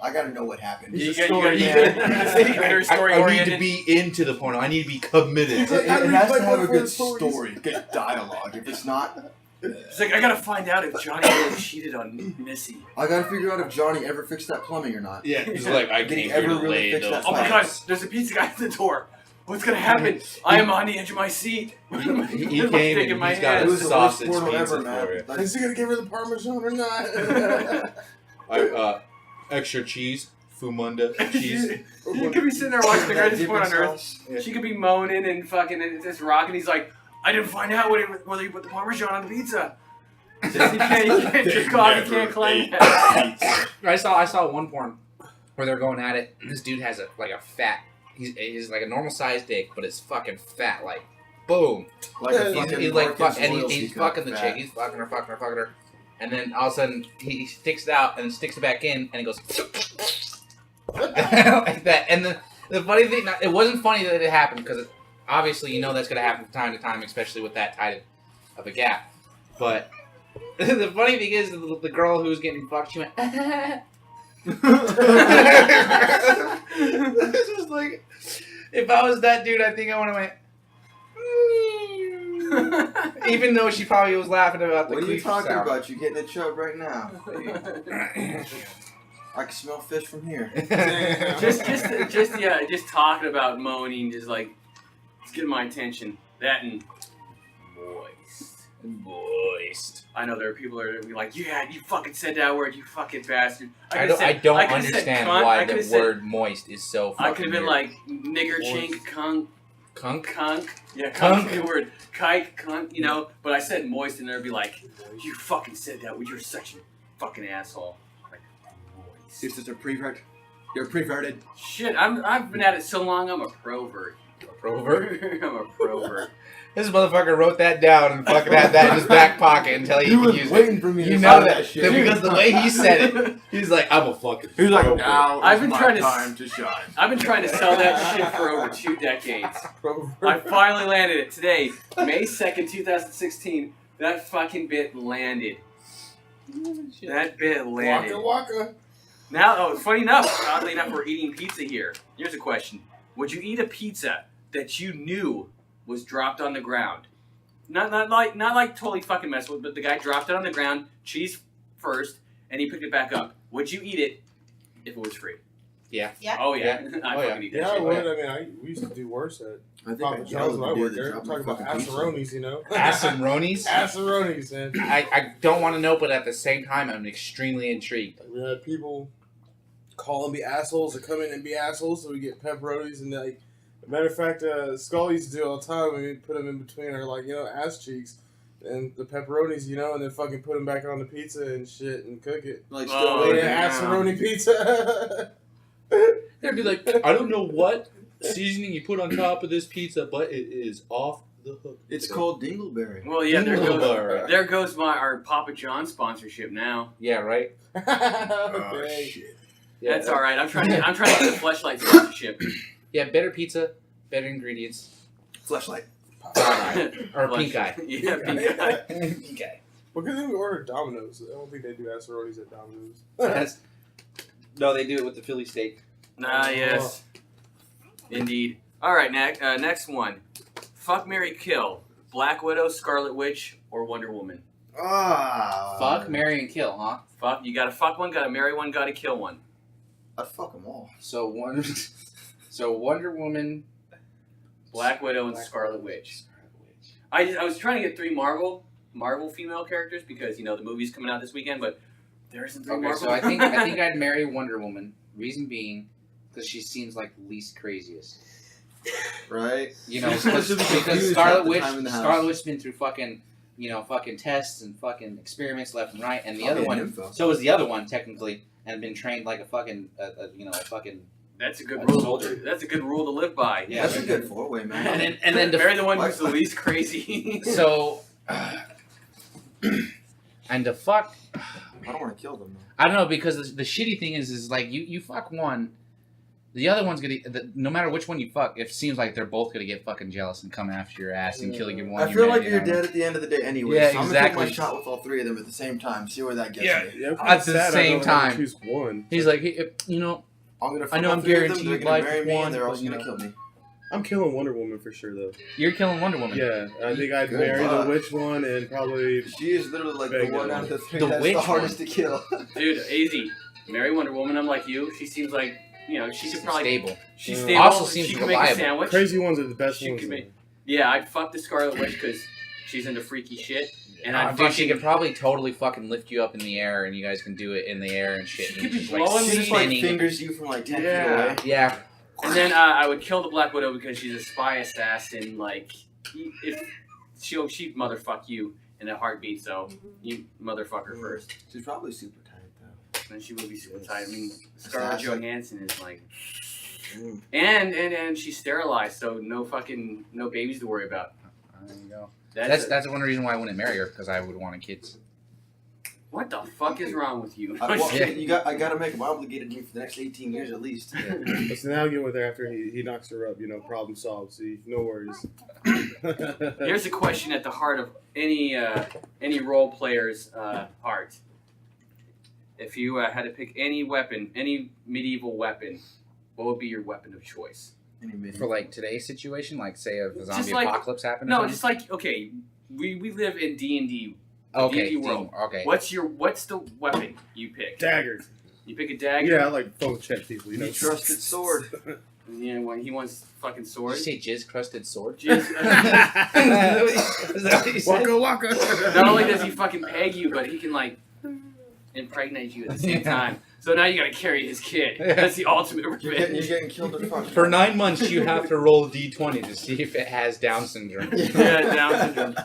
I gotta know what happened. You It's got a story, you man. got story oriented. be into the porno. I need to be committed. It has to have a good story, good dialogue. If it's not, It's like I gotta find out if Johnny really cheated on Missy. I gotta figure out if Johnny ever fixed that plumbing or not. Yeah, it's like I Did he came ever here to really lay fix those. that Oh my Fine. god, there's a pizza guy at the door. What's gonna happen? I am on the edge of my seat. He I'm came thinking and my he's got head. It was the sausage worst porno pizza ever, man. for you. Like, Is he gonna give her the parmesan or not? Extra cheese, Fumunda cheese. You could be sitting there watching the that greatest porn on dipping earth. sauce. She could be moaning and fucking and just rocking. He's like, I didn't find out whether you put the parmesan on the pizza. You can't jerk off, you can't claim that. I saw one porn where they're going at it. This dude has a fat. He's like a normal sized dick, but it's fucking fat. Like, boom. Like a He's- fucking He's like Marcus and loyalty he's cup fucking the fat. chick. He's fucking her. And then all of a sudden he sticks it out and sticks it back in, and he goes like that. And the funny thing, it wasn't funny that it happened because obviously that's gonna happen from time to time, especially with that tight of a gap. But the funny thing is, the girl who was getting fucked, she went. This was like, if I was that dude, I think I would have went. Even though she probably was laughing about the What are you queef talking sound. about? You getting a chub right now? I can smell fish from here. just talking about moaning, just like it's getting my attention. That and moist. I know there are people that are gonna be like, yeah, you fucking said that word, you fucking bastard. I could've don't could've said understand cunt, why I the could've said- word moist is so fucking I could have been weird. like nigger, chink, cunt, Kunk? Kunk. Yeah, Kunk. kunk. The word kike, kunk, you know. But I said moist, and they'd be like, you fucking said that. Well, you're such a fucking asshole. Like, moist. It's just a prevert. You're preverted. Shit, I've been at it so long, I'm a provert. Provert? I'm a provert. This motherfucker wrote that down and fucking had that in his back pocket until he could use waiting it. for me You to know say that shit. because the way he said it, he's like, I'm a fucking. He's like, provert. now I've is been my trying to time to shine. I've been trying to sell that shit for over 2 decades. I finally landed it today, May 2nd, 2016. That fucking bit landed. That bit landed. Waka. Now, funny enough, oddly enough, we're eating pizza here. Here's a question: would you eat a pizza that you knew was dropped on the ground? Not like totally fucking mess with, but the guy dropped it on the ground, cheese first, and he picked it back up. Would you eat it if it was free? Yeah. Yeah. Oh yeah. Yeah. I Oh, fucking eat that Yeah, I shit. would. I mean, we used to do worse at I think Papa John's when I worked there. I'm talking about Aceronis, you know? Aceronis? Aceronis, man. I don't want to know, but at the same time, I'm extremely intrigued. We had people call and be assholes or come in and be assholes, so we get pepperonis and like. Matter of fact, Skull used to do it all the time when we put them in between our like ass cheeks and the pepperonis, and then fucking put them back on the pizza and shit and cook it. Like Oh, still Yeah, Aceroni pizza. They'd be like, I don't know what seasoning you put on top of this pizza, but it is off the hook. It's called Dingleberry. Well, yeah, Dingleberry. there goes our Papa John sponsorship now. Yeah, right? Okay. Shit. Yeah, That's all right. I'm trying to get the Fleshlight sponsorship. Yeah, better pizza, better ingredients. Fleshlight. Or pink eye. Yeah, pink eye. Pink eye. Well, because then we ordered Domino's. I don't think they do Aceronis at Domino's. No, they do it with the Philly steak. Ah, yes. Indeed. All right, next one. Fuck, marry, kill. Black Widow, Scarlet Witch, or Wonder Woman. Fuck, marry, and kill, huh? Fuck, you gotta fuck one, gotta marry one, gotta kill one. I'd fuck them all. So Wonder Woman, Black Widow, and Scarlet Witch. I was trying to get 3 Marvel female characters because the movie's coming out this weekend, but there isn't 3 Okay, Marvel. so I think I'd marry Wonder Woman. Reason being, because she seems like the least craziest. Right? Because She'll be confused half Scarlet the Witch, time in the house. Scarlet Witch's been through fucking tests and fucking experiments left and right, and the other Okay, one, info. so was the other one technically, and been trained like a fucking, That's a good a rule. soldier. That's a good rule to live by. Yeah. That's a good 4-way, man. and then marry the one who's the least crazy. so, and to fuck. I don't want to kill them, though. I don't know, because the shitty thing is like you fuck one, the other one's gonna no matter which one you fuck, it seems like they're both gonna get fucking jealous and come after your ass and kill you one. I feel like you're dead at the end of the day anyway. Yeah, so I'm exactly. gonna take my shot with all 3 of them at the same time. See where that gets me. Yeah, At the same I time. choose one. He's like, hey, I'm gonna. I know fuck all I'm 3 of them, guaranteed they're gonna life marry with me, one, and they're but, also gonna kill me. I'm killing Wonder Woman for sure, though. you're killing Wonder Woman. Yeah, I think I'd Good marry luck. the witch one and probably. She is literally like Big the one one. out of the 3 The that's witch the hardest one. to kill. Dude, easy. Marry Wonder Woman. I'm like you. She seems like she could probably. Stable. She's Yeah. stable. Also seems she can make a reliable. sandwich. Crazy ones are the best She ones. could though. make- Yeah, I'd fuck the Scarlet Witch because she's into freaky shit. And I'd Dude, she fucking. could probably totally fucking lift you up in the air, and you guys can do it in the air and shit. She and could be just, blowing She me. just like spinning. fingers you from like 10 feet Yeah. away. Yeah. And then I would kill the Black Widow because she's a spy assassin. Like, if she'd motherfuck you in a heartbeat. So you motherfuck her first. She's probably super tight though. And she would be super tight. I mean, Scarlett Assassin. Johansson is like, Mm. and she's sterilized, so no babies to worry about. There you go. That's That's one reason why I wouldn't marry her, because I would want kids. what the fuck is wrong with you? Yeah. I gotta make him obligated to me for the next 18 years at least. But so now I'll get with her after he knocks her up. Problem solved. See, no worries. Here's a question at the heart of any role player's heart. If you had to pick any weapon, any medieval weapon, what would be your weapon of choice? For like today's situation, like say if a Just zombie like- apocalypse happened. No, or just like we live in D&D. okay, D&D world. okay. What's the weapon you pick? Daggers. You pick a dagger. Yeah, I like phone check people. The trusted sword. Yeah, when he wants fucking Did sword. you say jizz crusted sword? Jizz- Is that what you said? Waka waka. Not only does he fucking peg you, but he can like impregnate you at the same time. So now you gotta carry his kid. That's the ultimate You're revenge. getting killed in front. For 9 months, you have to roll a d20 to see if it has Down syndrome. Yeah, Down syndrome.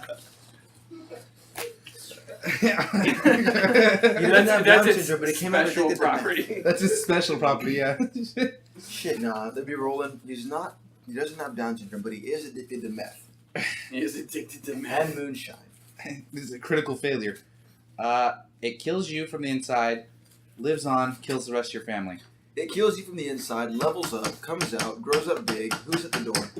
He doesn't have Down syndrome, but he came out special addicted to meth. property. That's a special property, yeah. Shit, nah, they'd be rolling. He doesn't have Down syndrome, but he is addicted to meth He is addicted to and meth. moonshine. This is a critical failure. It kills you from the inside, lives on, kills the rest of your family. It kills you from the inside, levels up, comes out, grows up big. Who's at the door?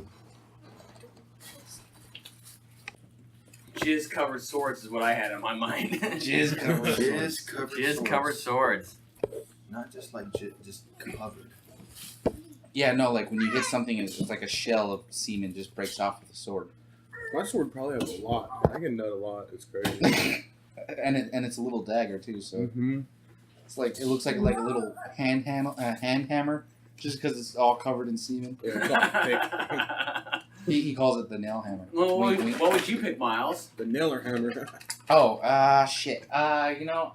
Jizz covered swords is what I had in my mind. Jizz covered swords. Jizz covered swords. Not just like just covered. Yeah, no, like when you hit something, it's like a shell of semen just breaks off with a sword. My sword probably has a lot. I can nut a lot. It's crazy. And it's a little dagger too, so Mm-hmm. it's like it looks like a little hand hammer, just because it's all covered in semen. Yeah, it's all thick. He calls it the nail hammer. Well, Wink, wink. what would you pick, Miles? The nailer hammer. Oh, shit. You know,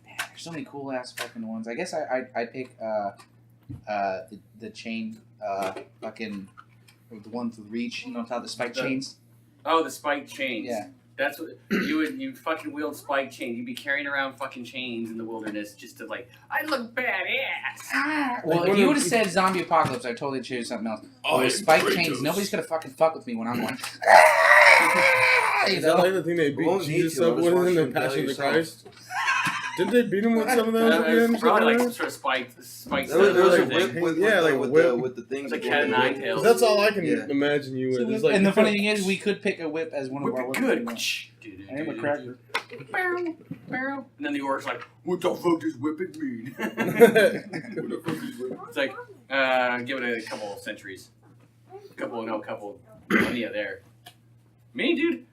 man, there's so many cool ass fucking ones. I guess I'd pick the chain, fucking the one with the reach. You know, how the spike chains. Oh, the spike chains. Yeah. That's what you fucking wield spike chains. You'd be carrying around fucking chains in the wilderness just to like, I look badass. Well, Like if one you of would have the- said zombie apocalypse, I'd totally choose something else. Oh, With it's spike Kratos. chains, nobody's gonna fucking fuck with me when I'm like. You Is that know? like the thing they beat won't need Jesus to, up I'll with just in the watch you Passion of the impale Christ? Didn't they beat him with some of those at the end? It's probably like some Something sort of spike There was a leather whip thing. with, Yeah, like a with whip. the things. It's like that cat go and with nine it. tails. That's all I can Yeah. imagine you with. It's like, And the funny thing is, we could pick a whip as one of our Whip it weapons. good. I am a cracker. And then the orc's like, what the fuck does whipping mean? It's like, give it a couple of centuries. Couple millennia there. Me, dude,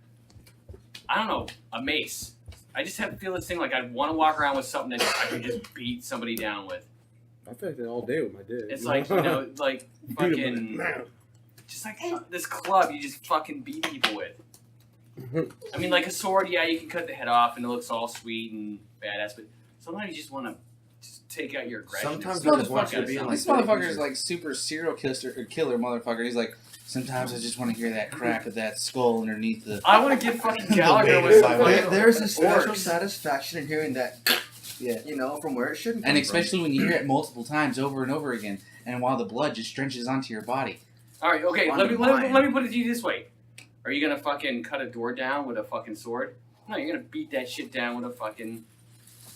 I don't know, a mace. I just have to feel this thing like I'd want to walk around with something that I could just beat somebody down with. I feel like that all day with my dick. It's like, you know, like Beat him fucking, with it. just like this club you just fucking beat people with. I mean, like a sword, yeah, you can cut the head off and it looks all sweet and badass, but sometimes you just want to just take out your aggression. Sometimes This you just want to motherfucker, be like this motherfucker is like super serial killer motherfucker. He's like, sometimes I just want to hear that crack of that skull underneath the. I want to get fucking Gallagher with some fucking There's a special orcs. satisfaction in hearing that. Yeah. You know, from where it shouldn't come And from. especially when you hear it multiple times over and over again, and while the blood just drenches onto your body. All right, okay. On Let me the let me mind. put it to you this way: are you gonna fucking cut a door down with a fucking sword? No, you're gonna beat that shit down with a fucking.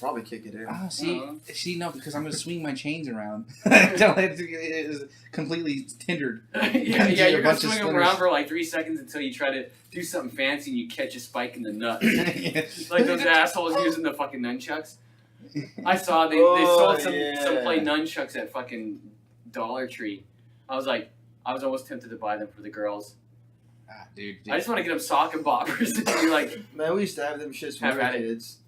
Probably kick it in. Oh, see, Uh-huh. no, because I'm gonna swing my chains around until it is completely tindered. yeah, Give yeah. you You're a gonna bunch of swing them splinters. around for like 3 seconds until you try to do something fancy and you catch a spike in the nut. Like those assholes using the fucking nunchucks. I saw they sold some play nunchucks at fucking Dollar Tree. I was almost tempted to buy them for the girls. Ah, dude. I just want to get them sock and boppers and be like Man, we used to have them shits when Have we were at it. kids.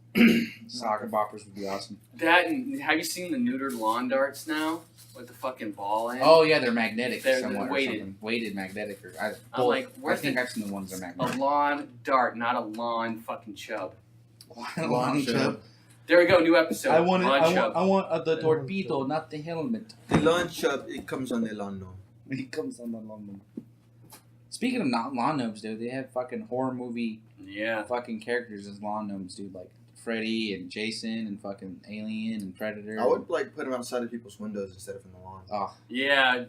Soccer boppers would be awesome. that. And have you seen the neutered lawn darts now with the fucking ball in? Oh yeah, they're magnetic They're somewhat weighted. or something. Weighted magnetic or I'm both. like, I where's think the I've seen the ones that are a magnetic. lawn dart, not a lawn fucking chub. Long chub. There we go, new episode. I want Lawn chub. the torpedo, not the helmet. The lawn chub, it comes on the lawn no. He comes on the lawn gnome. Speaking of not lawn gnomes, dude, they have fucking horror movie Yeah. fucking characters as lawn gnomes, dude, like Freddy and Jason and fucking Alien and Predator. I would like put them outside of people's windows instead of in the lawn. Oh, Yeah.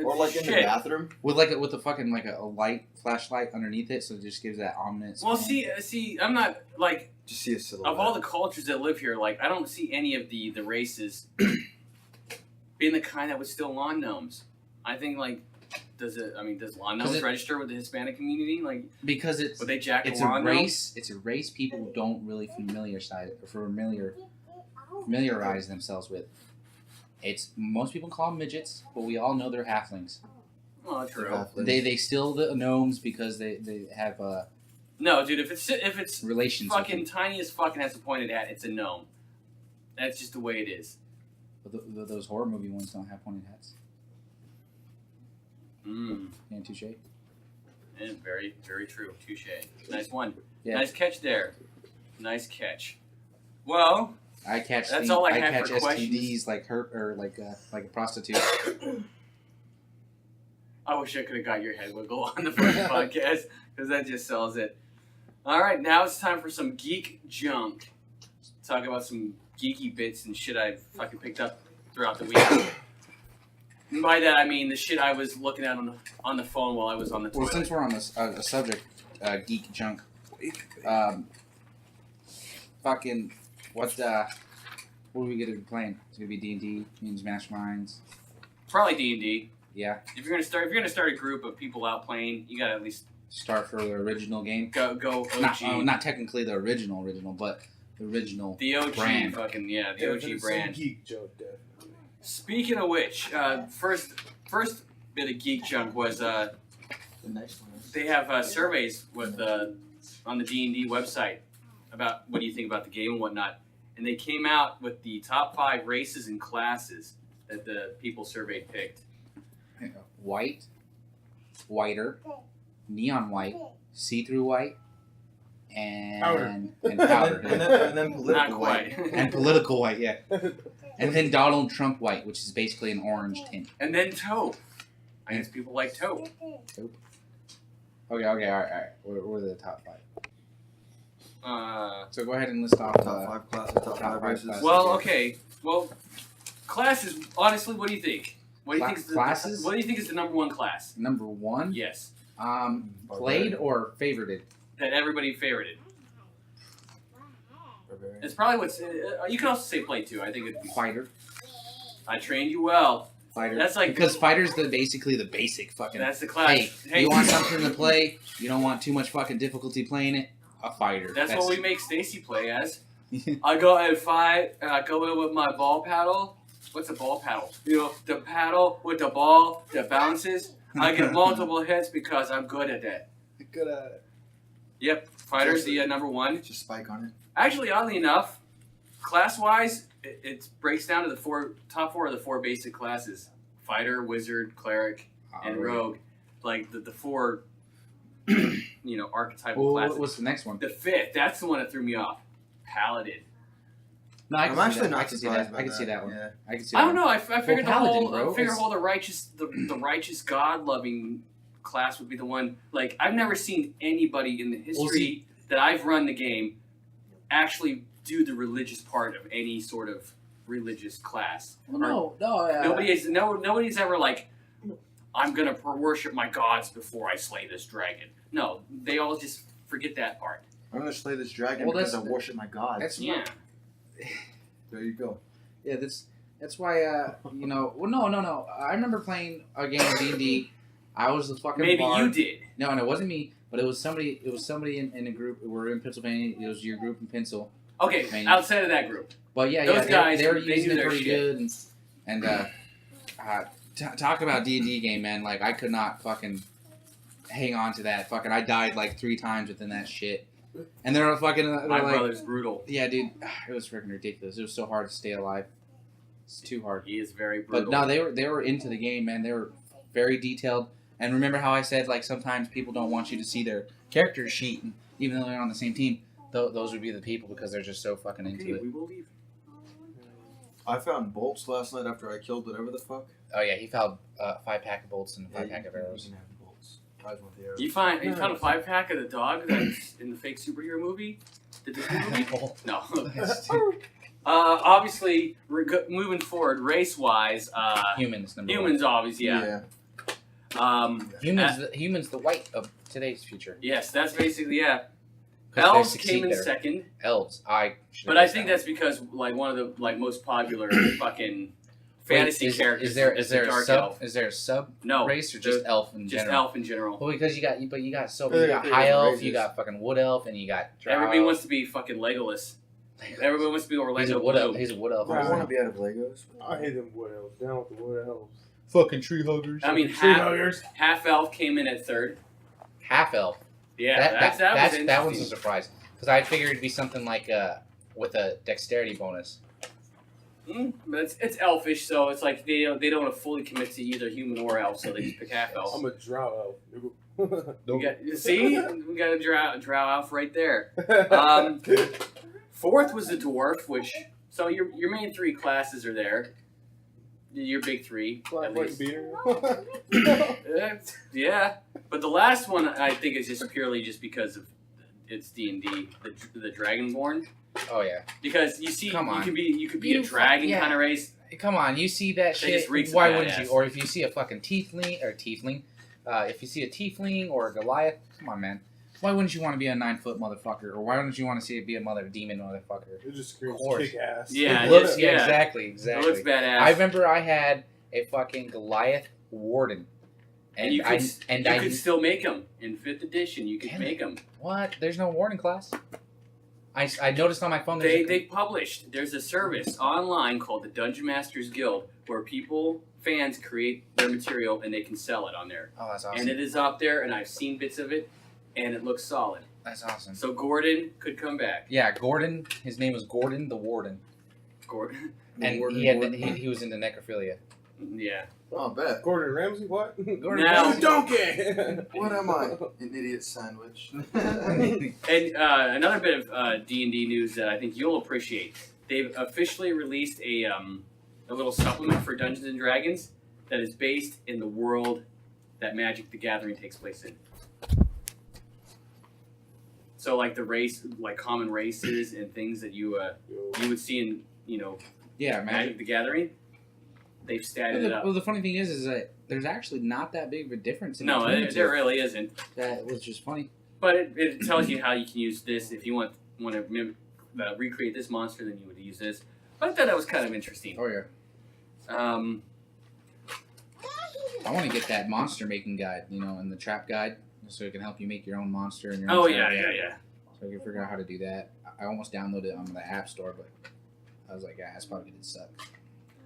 Or like in the shit. bathroom. with a fucking like a light flashlight underneath it, so it just gives that ominous. Well, smell. see, I'm not like Just see a silhouette. of all the cultures that live here. Like, I don't see any of the races being the kind that would steal lawn gnomes. I think like, does lawn 'Cause gnomes it- register with the Hispanic community? Like, because it's would they jack it's a a lawn gnome? race. It's a race people don't really familiarize themselves with. It's most people call them midgets, but we all know they're halflings. Oh, true. They steal the gnomes because they have No, dude. If it's relations. fucking with them. tiny as fucking has a pointed hat, it's a gnome. That's just the way it is. But those horror movie ones don't have pointed hats. Yeah, touche. And very, very true. Touche. Nice one. Yeah. Nice catch there. Nice catch. Well, I catch. That's all I have catch for STDs questions. like like a prostitute. I wish I could have got your head wiggle on the first podcast because that just sells it. All right, now it's time for some geek junk. Talk about some geeky bits and shit I fucking picked up throughout the week. And by that I mean the shit I was looking at on the phone while I was on the toilet. Well, since we're on this a subject, geek junk. Fucking what are we gonna be playing? It's gonna be D&D, Means Masterminds. Probably D&D. Yeah. If you're gonna start a group of people out playing, you gotta at least Start for the original game. go OG. Not technically the original, but the original. The OG brand. fucking the Yeah, OG it's brand. some geek joke, definitely. Speaking of which, first bit of geek junk was The next one. they have surveys with on the D&D website about what do you think about the game and whatnot, and they came out with the top 5 races and classes that the people surveyed picked. White, whiter, neon white, see-through white, and powder. And then political Not white. quite. And political white, yeah. And then Donald Trump white, which is basically an orange tint. And then taupe. I guess people like taupe. Okay, all right. What are the top 5? So go ahead and list off Top 5 classes, top 5 races. classes. Well, okay. Well, classes. Honestly, what do you think? What do you think is Classes? What do you think is the number 1 class? Number 1. Yes, Played or favorited? that everybody favorited. Barbarian. It's probably what's. You can also say play too. I think it's. Fighter. I trained you well. Fighter. That's like because fighter's basically the basic fucking. That's the class. Hey, you want something to play? You don't want too much fucking difficulty playing it? A fighter. That's what we make Stacy play as. I go and fight, and I go in with my ball paddle. What's a ball paddle? You know, the paddle with the ball that bounces. I get multiple hits because I'm good at that. Good at it. Yep, fighter's the number 1. Just spike on it. Actually, oddly enough, class-wise, it breaks down to the top 4 of the 4 basic classes: fighter, wizard, cleric, and rogue. Like the 4, archetypal classes. What's the next one? The 5th, that's the one that threw me off. Paladin. No, I I'm can see actually that. I not can see surprised that. by I can see that one. Yeah. I can see. I that don't know. one. I figured Paladin, the bro. whole the righteous God loving class would be the one. Like I've never seen anybody in the history that I've run the game actually do the religious part of any sort of religious class. No. Nobody's ever like, I'm gonna worship my gods before I slay this dragon. No, they all just forget that part. I'm gonna slay this dragon Well, because I that's- worship my god. That's Yeah. There you go. Yeah, that's why Well, no. I remember playing a game of D&D. I was the fucking Maybe bard. you did. No, it wasn't me, but it was somebody. It was somebody in a group. We're in Pennsylvania. It was your group in Pencil. Okay, Man. outside of that group. But yeah, Those guys, they were they using knew it their pretty shit. good. And talk about D&D game, man. Like I could not fucking hang on to that. Fucking, I died like 3 times within that shit. And they're fucking. They're My like, brother's brutal. yeah, dude, it was freaking ridiculous. It was so hard to stay alive. It's too hard. He is very brutal. But no, they were into the game, man. They were very detailed. And remember how I said like sometimes people don't want you to see their character sheet, and even though they're on the same team. Those would be the people because they're just so fucking into it. we will leave. I found bolts last night after I killed whatever the fuck. Oh yeah, he found 5-pack of bolts and a 5-pack of You arrows. can have bolts. I just want the arrows. You found a 5-pack of the dog that's in the fake superhero movie? The Disney movie? No. Obviously, moving forward, race-wise, Humans, number humans, obviously, yeah. one. Humans, the white of today's future. Yes, that's basically, yeah. 'Cause they Elves succeed came in there. second, Elves, but I think that's because like one of the like most popular fucking fantasy characters Is there the a dark sub? elf. Is there a sub No, race or just elf in just general? elf in general. Well, because you got Yeah, high different elf, races. you got fucking wood elf, and you got drow Everybody elf. wants to be fucking Legolas. Everybody wants to be He's a Orlando wood elf. Bloom. He's a wood elf. I want to be out of Legos. I hate them wood elves. Down with the wood elves. Fucking tree huggers. I mean, Tree huggers. half elf came in at third. Half elf. Yeah, that was that one's a interesting. surprise because I figured it'd be something like with a dexterity bonus. But it's elfish, so it's like they don't want to fully commit to either human or elf, so they just pick half elf. I'm a drow elf. See, we got a drow elf right there. Fourth was the dwarf, which So your main 3 classes are there. Your big 3. Black at white least. beater. Yeah, but the last one I think is just purely just because of it's D&D, the Dragonborn. Oh yeah. Because you see, Come on. you could be a You dragon yeah. kind of race. Come on, you see that They shit? just reeks of Why wouldn't badass. you? Or if you see a fucking tiefling, if you see a tiefling or a Goliath, come on, man. Why wouldn't you want to be a 9-foot motherfucker? Or why wouldn't you want to see it be a demon motherfucker? It just screams Of course. kick ass. Yeah, It looks, yeah. exactly. It looks badass. I remember I had a fucking Goliath warden, and you could, I could still make them in 5th edition. You could Can make them. what? There's no warden class. I noticed on my phone. They published. There's a service online called the Dungeon Masters Guild where fans create their material and they can sell it on there. Oh, that's awesome. And it is up there, and I've seen bits of it, and it looks solid. That's awesome. So Gordon could come back. Yeah, Gordon. His name was Gordon the Warden, Gordon. and Gordon. he was into necrophilia. Yeah. Oh, I bet. Gordon Ramsay, what? Gordon Now- You donkey! What am I? An idiot sandwich. And another bit of D&D news that I think you'll appreciate. They've officially released a little supplement for Dungeons and Dragons that is based in the world that Magic the Gathering takes place in. So like common races and things that you would see in Yeah, Magic the Gathering, they've statted it up. Well, the funny thing is that there's actually not that big of a difference in No, between the there two. really isn't. That was just funny. But it tells you how you can use this if you want to recreate this monster. Then you would use this. But I thought that was kind of interesting. Oh yeah. I want to get that monster making guide, and the trap guide, so it can help you make your own monster and your own Oh trap yeah. guide. So you can figure out how to do that. I almost downloaded it on the App Store, but I was like, yeah, it's probably gonna suck.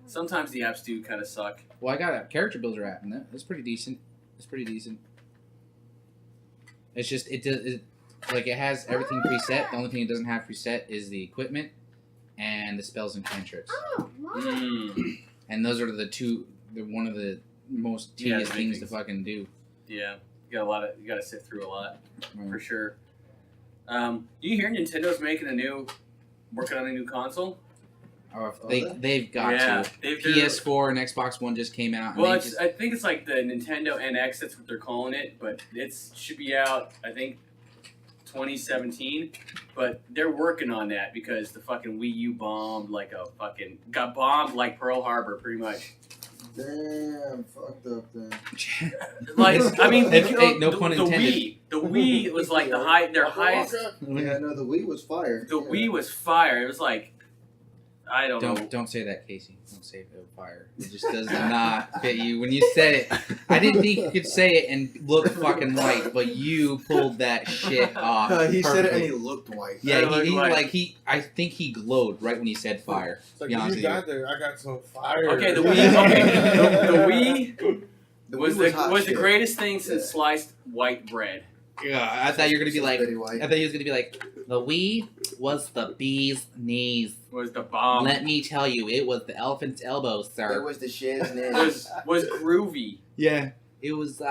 Sometimes the apps do kind of suck. Well, I got a character builder app, and it's pretty decent. It's just it has everything preset. The only thing it doesn't have preset is the equipment and the spells and cantrips. Mm. And those are one of the most Yeah, tedious the big things to things. fucking do. Yeah, you got to sift through a lot Right. for sure. Do you hear Nintendo's working on a new console? They've got to. they're- PS4 and Xbox One just came out. And Well, they I think it's like the Nintendo NX. That's what they're calling it, but it should be out. I think 2017. But they're working on that because the fucking Wii U got bombed like Pearl Harbor, pretty much. Damn, fucked up then. Like I mean, Hey, no pun the intended. The Wii was like their highest. Yeah, no, the Wii was fire. The Wii was fire. It was like I don't know. Don't say that, Casey. Don't say it with fire. It just does not fit you. When you said it, I didn't think you could say it and look fucking white, but you pulled that shit off. He said it and perfectly. he looked white. Yeah, I look like- I think he glowed right when he said fire. It's like, Be honest you with got there, I got some fire. Okay, the Wii. Okay, the Wii The was Wii hot the shit. greatest thing since Yeah. sliced white bread. Yeah, I thought you were gonna be like, Pretty white. I thought he was gonna be like, the Wii was the bee's knees. Was the bomb. Let me tell you, it was the elephant's elbow, It sir. was the shiz was groovy. Yeah, it was.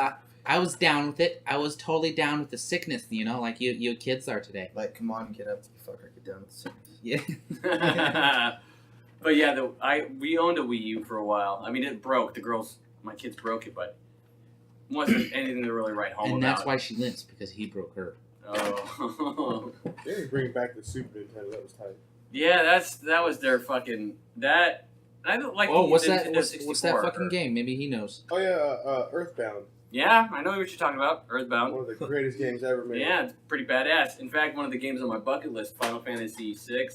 I was down with it. I was totally down with the sickness. Like you kids are today. Like, come on, get up, you fucker, get down with the sickness. Yeah. But yeah, we owned a Wii U for a while. I mean, it broke. My kids broke it, but it wasn't anything to really write home And about. that's why she limps, because he broke her. Oh. They didn't bring back the Super Nintendo. That was tight. Yeah, that was their fucking that. I don't like. Oh, the what's that? Nintendo What's 64. that fucking game? Maybe he knows. Oh yeah, Earthbound. Yeah, I know what you're talking about. Earthbound. One of the greatest games ever made. Yeah, it's pretty badass. In fact, one of the games on my bucket list, Final Fantasy VI,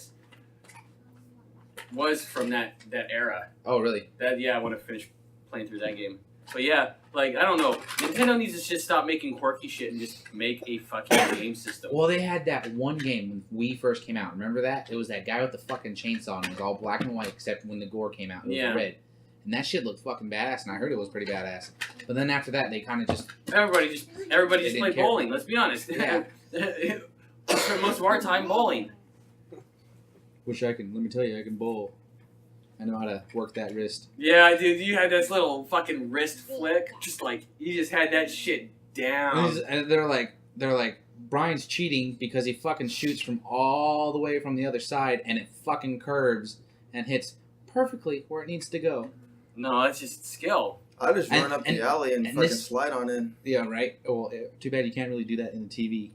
was from that era. Oh, really? I want to finish playing through that game. But yeah, I don't know. Nintendo needs to just stop making quirky shit and just make a fucking game system. Well, they had that one game when Wii first came out. Remember that? It was that guy with the fucking chainsaw, and it was all black and white except when the gore came out. It was Yeah. red. And that shit looked fucking badass, and I heard it was pretty badass. But then after that, they kind of just... Everybody just didn't played care. bowling. Let's be honest. Yeah. We spent most of our time bowling. Let me tell you, I can bowl. I know how to work that wrist. Yeah, dude, you had this little fucking wrist flick. You just had that shit down. And they're like, Brian's cheating because he fucking shoots from all the way from the other side, and it fucking curves and hits perfectly where it needs to go. No, that's just skill. I just run up the alley and fucking slide on in. Yeah, right. Well, too bad you can't really do that in the TV.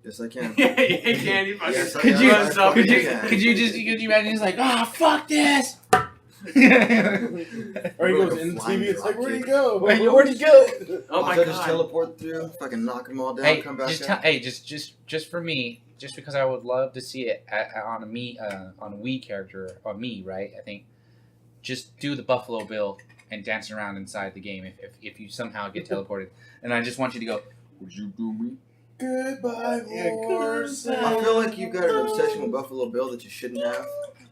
Yes, I can. Yeah, you can. You fucking Yes, I Could can. you? I fucking Could you? can. Could you imagine? He's like, "Ah, fuck this." Or he goes in the TV. It's like, where'd he go? Where'd he go? Oh my Just god. teleport through, fucking knock them all down, Hey, come back just up. just for me, just because I would love to see it on a Wii character or me, right? I think just do the Buffalo Bill and dance around inside the game if you somehow get teleported, and I just want you to go. Would you do me? Goodbye, horse. I feel like you've got an obsession with Buffalo Bill that you shouldn't have.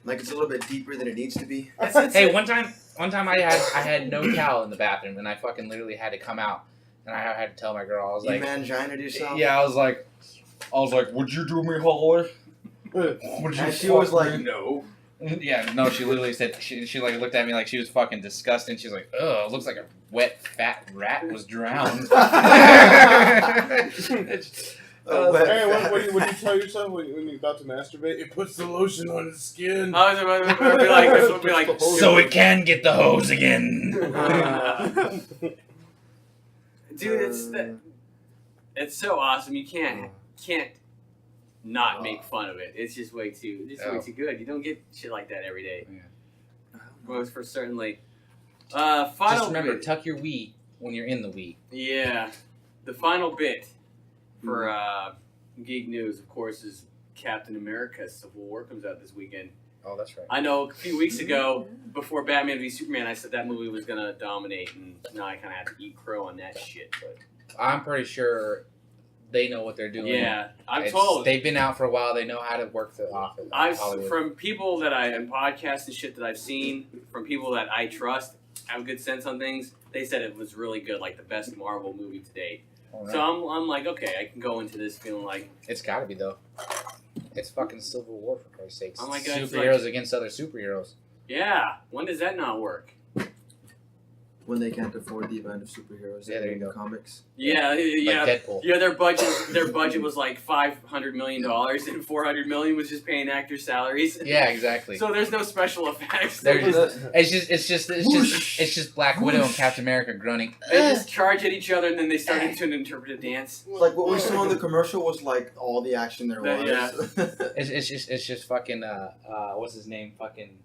Like it's a little bit deeper than it needs to be. Hey, one time I had no towel in the bathroom, and I fucking literally had to come out, and I had to tell my girl, I was You like, mangina yourself. yeah, I was like, would you do me, Holly? Would you? And she was like, no. Yeah, no, she literally said, she like looked at me like she was fucking disgusted. She's like, ugh, looks like a wet, fat rat was drowned. Hey, what do you tell yourself when you're about to masturbate? It puts the lotion on the skin. I was about to be like, So it can get the hose again. Dude, it's so awesome. You can't not make fun of it. It's just way too good. You don't get shit like that every day. Yeah. Most for certainly. Just Final remember, bit. tuck your Wii when you're in the Wii. Yeah, the final bit for Geek News, of course, is Captain America: Civil War comes out this weekend. Oh, that's right. I know a few weeks ago, before Batman v Superman, I said that movie was gonna dominate, and now I kind of have to eat crow on that shit. But I'm pretty sure they know what they're doing. yeah, I'm told. They've been out for a while. They know how to work the office. From people that and podcasts and shit that I've seen, from people that I trust, have good sense on things. They said it was really good, like the best Marvel movie to date. All right. So I'm like, okay, I can go into this feeling like It's got to be though. It's fucking Civil War for Christ's sakes. Oh my God, it's Superheroes against other superheroes. yeah. When does that not work? when they can't afford the amount of superheroes Yeah, there you in the go. comics. Yeah, yeah. Like Deadpool. Yeah, their budget was like $500 million, and $400 million was just paying actors' salaries. Yeah, exactly. So there's no special effects. They're it's just Black Widow and Captain America grunting. They just charge at each other, and then they start into an interpretive dance. Like what we saw in the commercial was like all the action there was. Yeah. It's just fucking what's his name? Fucking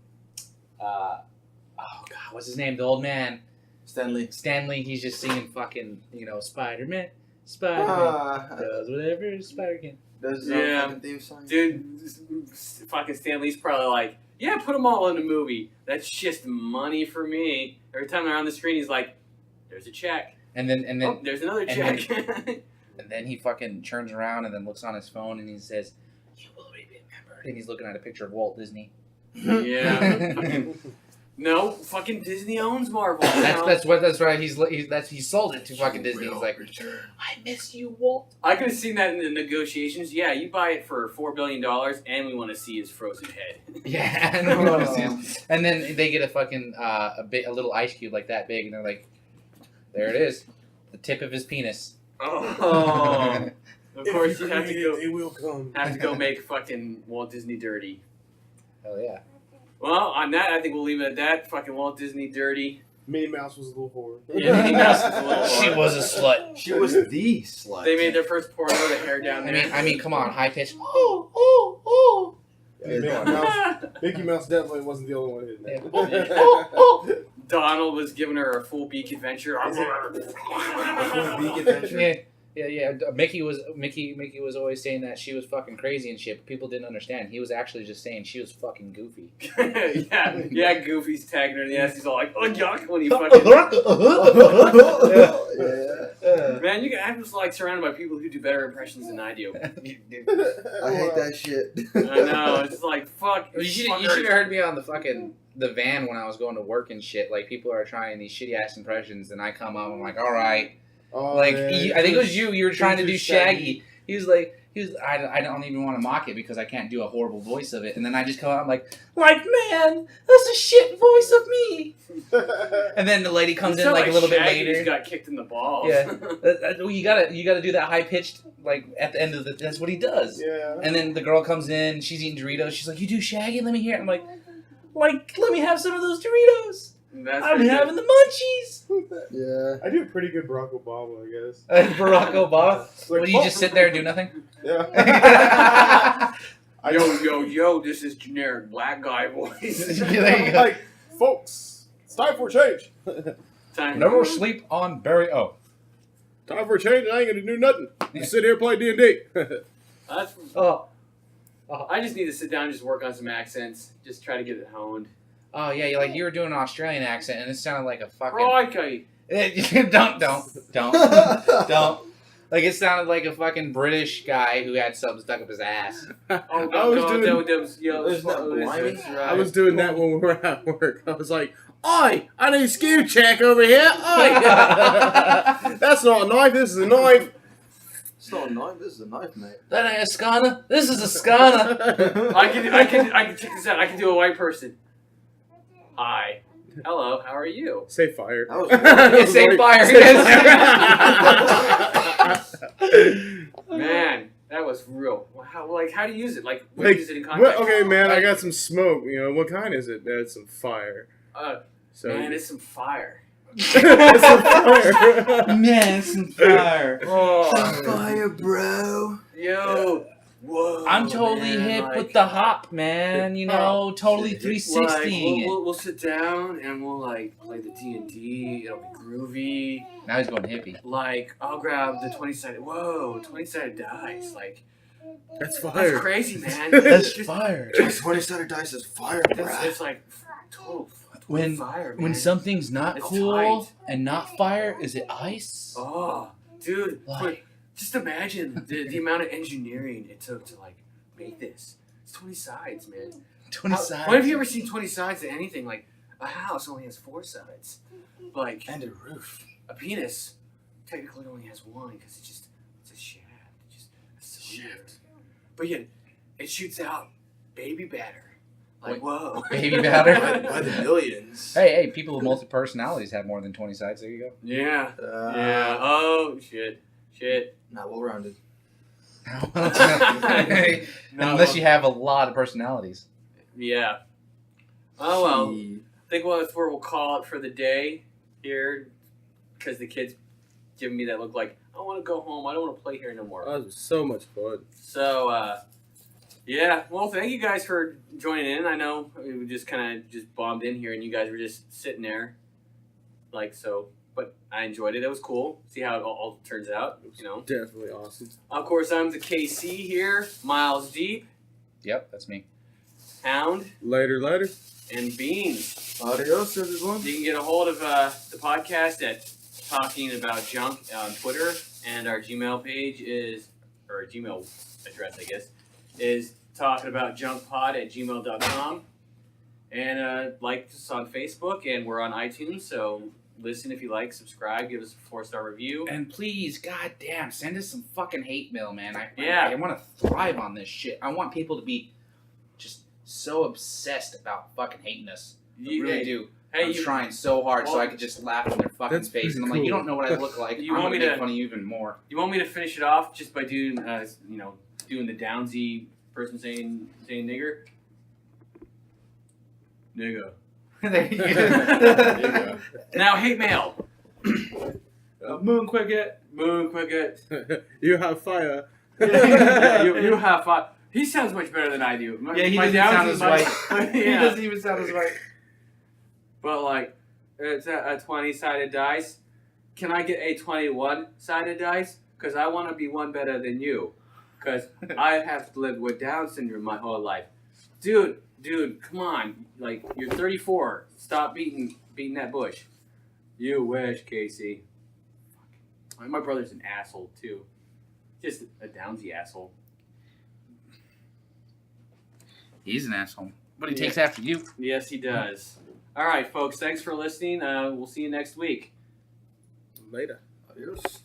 oh god, what's his name? The old man. Stanley, he's just singing fucking, Spider-Man does whatever Spider can. Yeah. Dude, fucking Stanley's probably like, yeah, put them all in the movie. That's just money for me. Every time they're on the screen, he's like, there's a check. And then Oh, there's another check. And then he fucking turns around and then looks on his phone and he says, "You will be remembered." And he's looking at a picture of Walt Disney. Yeah. No, fucking Disney owns Marvel. That's right. He sold it to fucking Disney. He's like, I miss you, Walt. I could have seen that in the negotiations. Yeah, you buy it for $4 billion, and we want to see his frozen head. Yeah, and we want to see him. And then they get a fucking a little ice cube like that big, and they're like, there it is, the tip of his penis. Oh, of course you have to go. It will come. Have to go make fucking Walt Disney dirty. Hell yeah. Well, on that, I think we'll leave it at that. Fucking Walt Disney dirty. Minnie Mouse was a little whore. Yeah, Minnie Mouse was a little whore. She was a slut. She was the slut. They made their first porno, the hair down there. I mean, come on, high pitch. Mickey Mouse definitely wasn't the only one hitting that. Oh. Donald was giving her a full beak adventure. Beak adventure. Yeah. Mickey was always saying that she was fucking crazy and shit, but people didn't understand. He was actually just saying she was fucking goofy. yeah, Goofy's tagging her in the ass. He's all like, oh, yuck, when he fucking... Man, I'm just like surrounded by people who do better impressions than I do. I hate that shit. I know, it's like, fuck. You should have heard me on the van when I was going to work and shit. Like, people are trying these shitty ass impressions, and I come up, I'm like, all right. Oh, I think it was you were trying to do Shaggy. He was I don't even want to mock it because I can't do a horrible voice of it. And then I just come out, I'm like, man, that's a shit voice of me. And then the lady comes in like a little bit later. He's got kicked in the balls. Yeah, you gotta do that high pitched like at the end of that's what he does. Yeah. And then the girl comes in, she's eating Doritos. She's like, "You do Shaggy? Let me hear it." I'm like Like, let me have some of those Doritos. That's I'm pretty having the munchies. Yeah. I do a pretty good Barack Obama, I guess. Barack Obama. Like, Will you just sit there and do nothing? Yeah. Yo, this is generic black guy voice. There you go. Like, folks, it's time for a change. Time. Never sleep on Barry O. Time for a change, and I ain't gonna do nothing. Just sit here and play D&D. That's, Oh. I just need to sit down and just work on some accents. Just try to get it honed. Oh yeah, you were doing an Australian accent and it sounded like a fucking. Crikey. Don't. Like it sounded like a fucking British guy who had something stuck up his ass. Oh, I was doing- I was doing that when we were at work. I was like, "Oi, I need a skew check over here. Oi, that's not a knife. This is a knife." It's not a knife. This is a knife, mate. That ain't a scanner. This is a scanner. I can check this out. I can do a white person. Hi. Hello. How are you? Say fire. That was It's a fire. Man, that was real. How do you use it? Like, when Like, you use it in context? okay, man, I got some smoke. You know, what kind is it? That's some fire. So Man, it's some fire. it's some fire. Man, some fire. Oh, fire, bro. yo. Whoa. I'm totally man, hip like, with the hop, man. You know, totally like, 360. we'll sit down and we'll like play the D&D. It'll be groovy. Now he's going hippie. Like, I'll grab the 20-sided. Whoa, 20-sided dice. Like, That's that's fire. crazy, man. That's Just- fire. 20-sided dice is fire, bro. It's like total When fire, man. when something's not It's cool tight. and not fire, is it ice? Oh, dude. Like- Just imagine the amount of engineering it took to like make this. It's 20 sides, man. 20 sides. When have you ever seen 20 sides to anything? Like a house only has 4 sides. Like And a roof. a penis technically only has 1 because it's a shaft. It's just a cylinder. But yet it shoots out baby batter. Like Wait. whoa. Baby batter. By the millions. Hey, people with multiple personalities have more than 20 sides. There you go. Yeah. Yeah. Oh shit. Not well rounded. Unless you have a lot of personalities. Yeah. Oh well. I think that's where we'll call it for the day here, because the kids giving me that look like I want to go home. I don't want to play here no more. That was so much fun. So yeah. Well, thank you guys for joining in. I know we just kind of just bombed in here, and you guys were just sitting there, like so. But I enjoyed it. It was cool. See how it all turns out. You know. Definitely awesome. Of course, I'm the KC here. Miles Deep, Yep, that's me. Hound, Later. and Beans. Adios, everyone. You can get a hold of the podcast at Talking About Junk on Twitter, and our Gmail page is, or Gmail address, I guess, is talkingaboutjunkpod@gmail.com. And like us on Facebook, and we're on iTunes, so listen if you like, subscribe, give us a 4-star review. And please, goddamn, send us some fucking hate mail, man. I want to thrive on this shit. I want people to be just so obsessed about fucking hating us. I really do. I'm trying so hard so I could just laugh in their fucking That's face. And I'm pretty like, you cool. don't know what I look like. You I'm want going me to to- make fun of you even more. You want me to finish it off just by doing, doing the Downsy person saying nigger? Nigga. There you There you go. go. Now, hate mail. Moon Quicket. You have fire. you have fun. He sounds much better than I do. Yeah, he My doesn't sound Downsy's as much- white. He yeah. doesn't even sound as white. But like, it's a 20-sided dice. Can I get a 21-sided dice? Because I want to be one better than you. Because I have lived with Down syndrome my whole life. Dude, come on. Like, you're 34. Stop beating that bush. You wish, Casey. My brother's an asshole, too. Just a Downsy asshole. He's an asshole. But he Yeah. takes after you. Yes, he does. All right, folks. Thanks for listening. We'll see you next week. Later. Adios.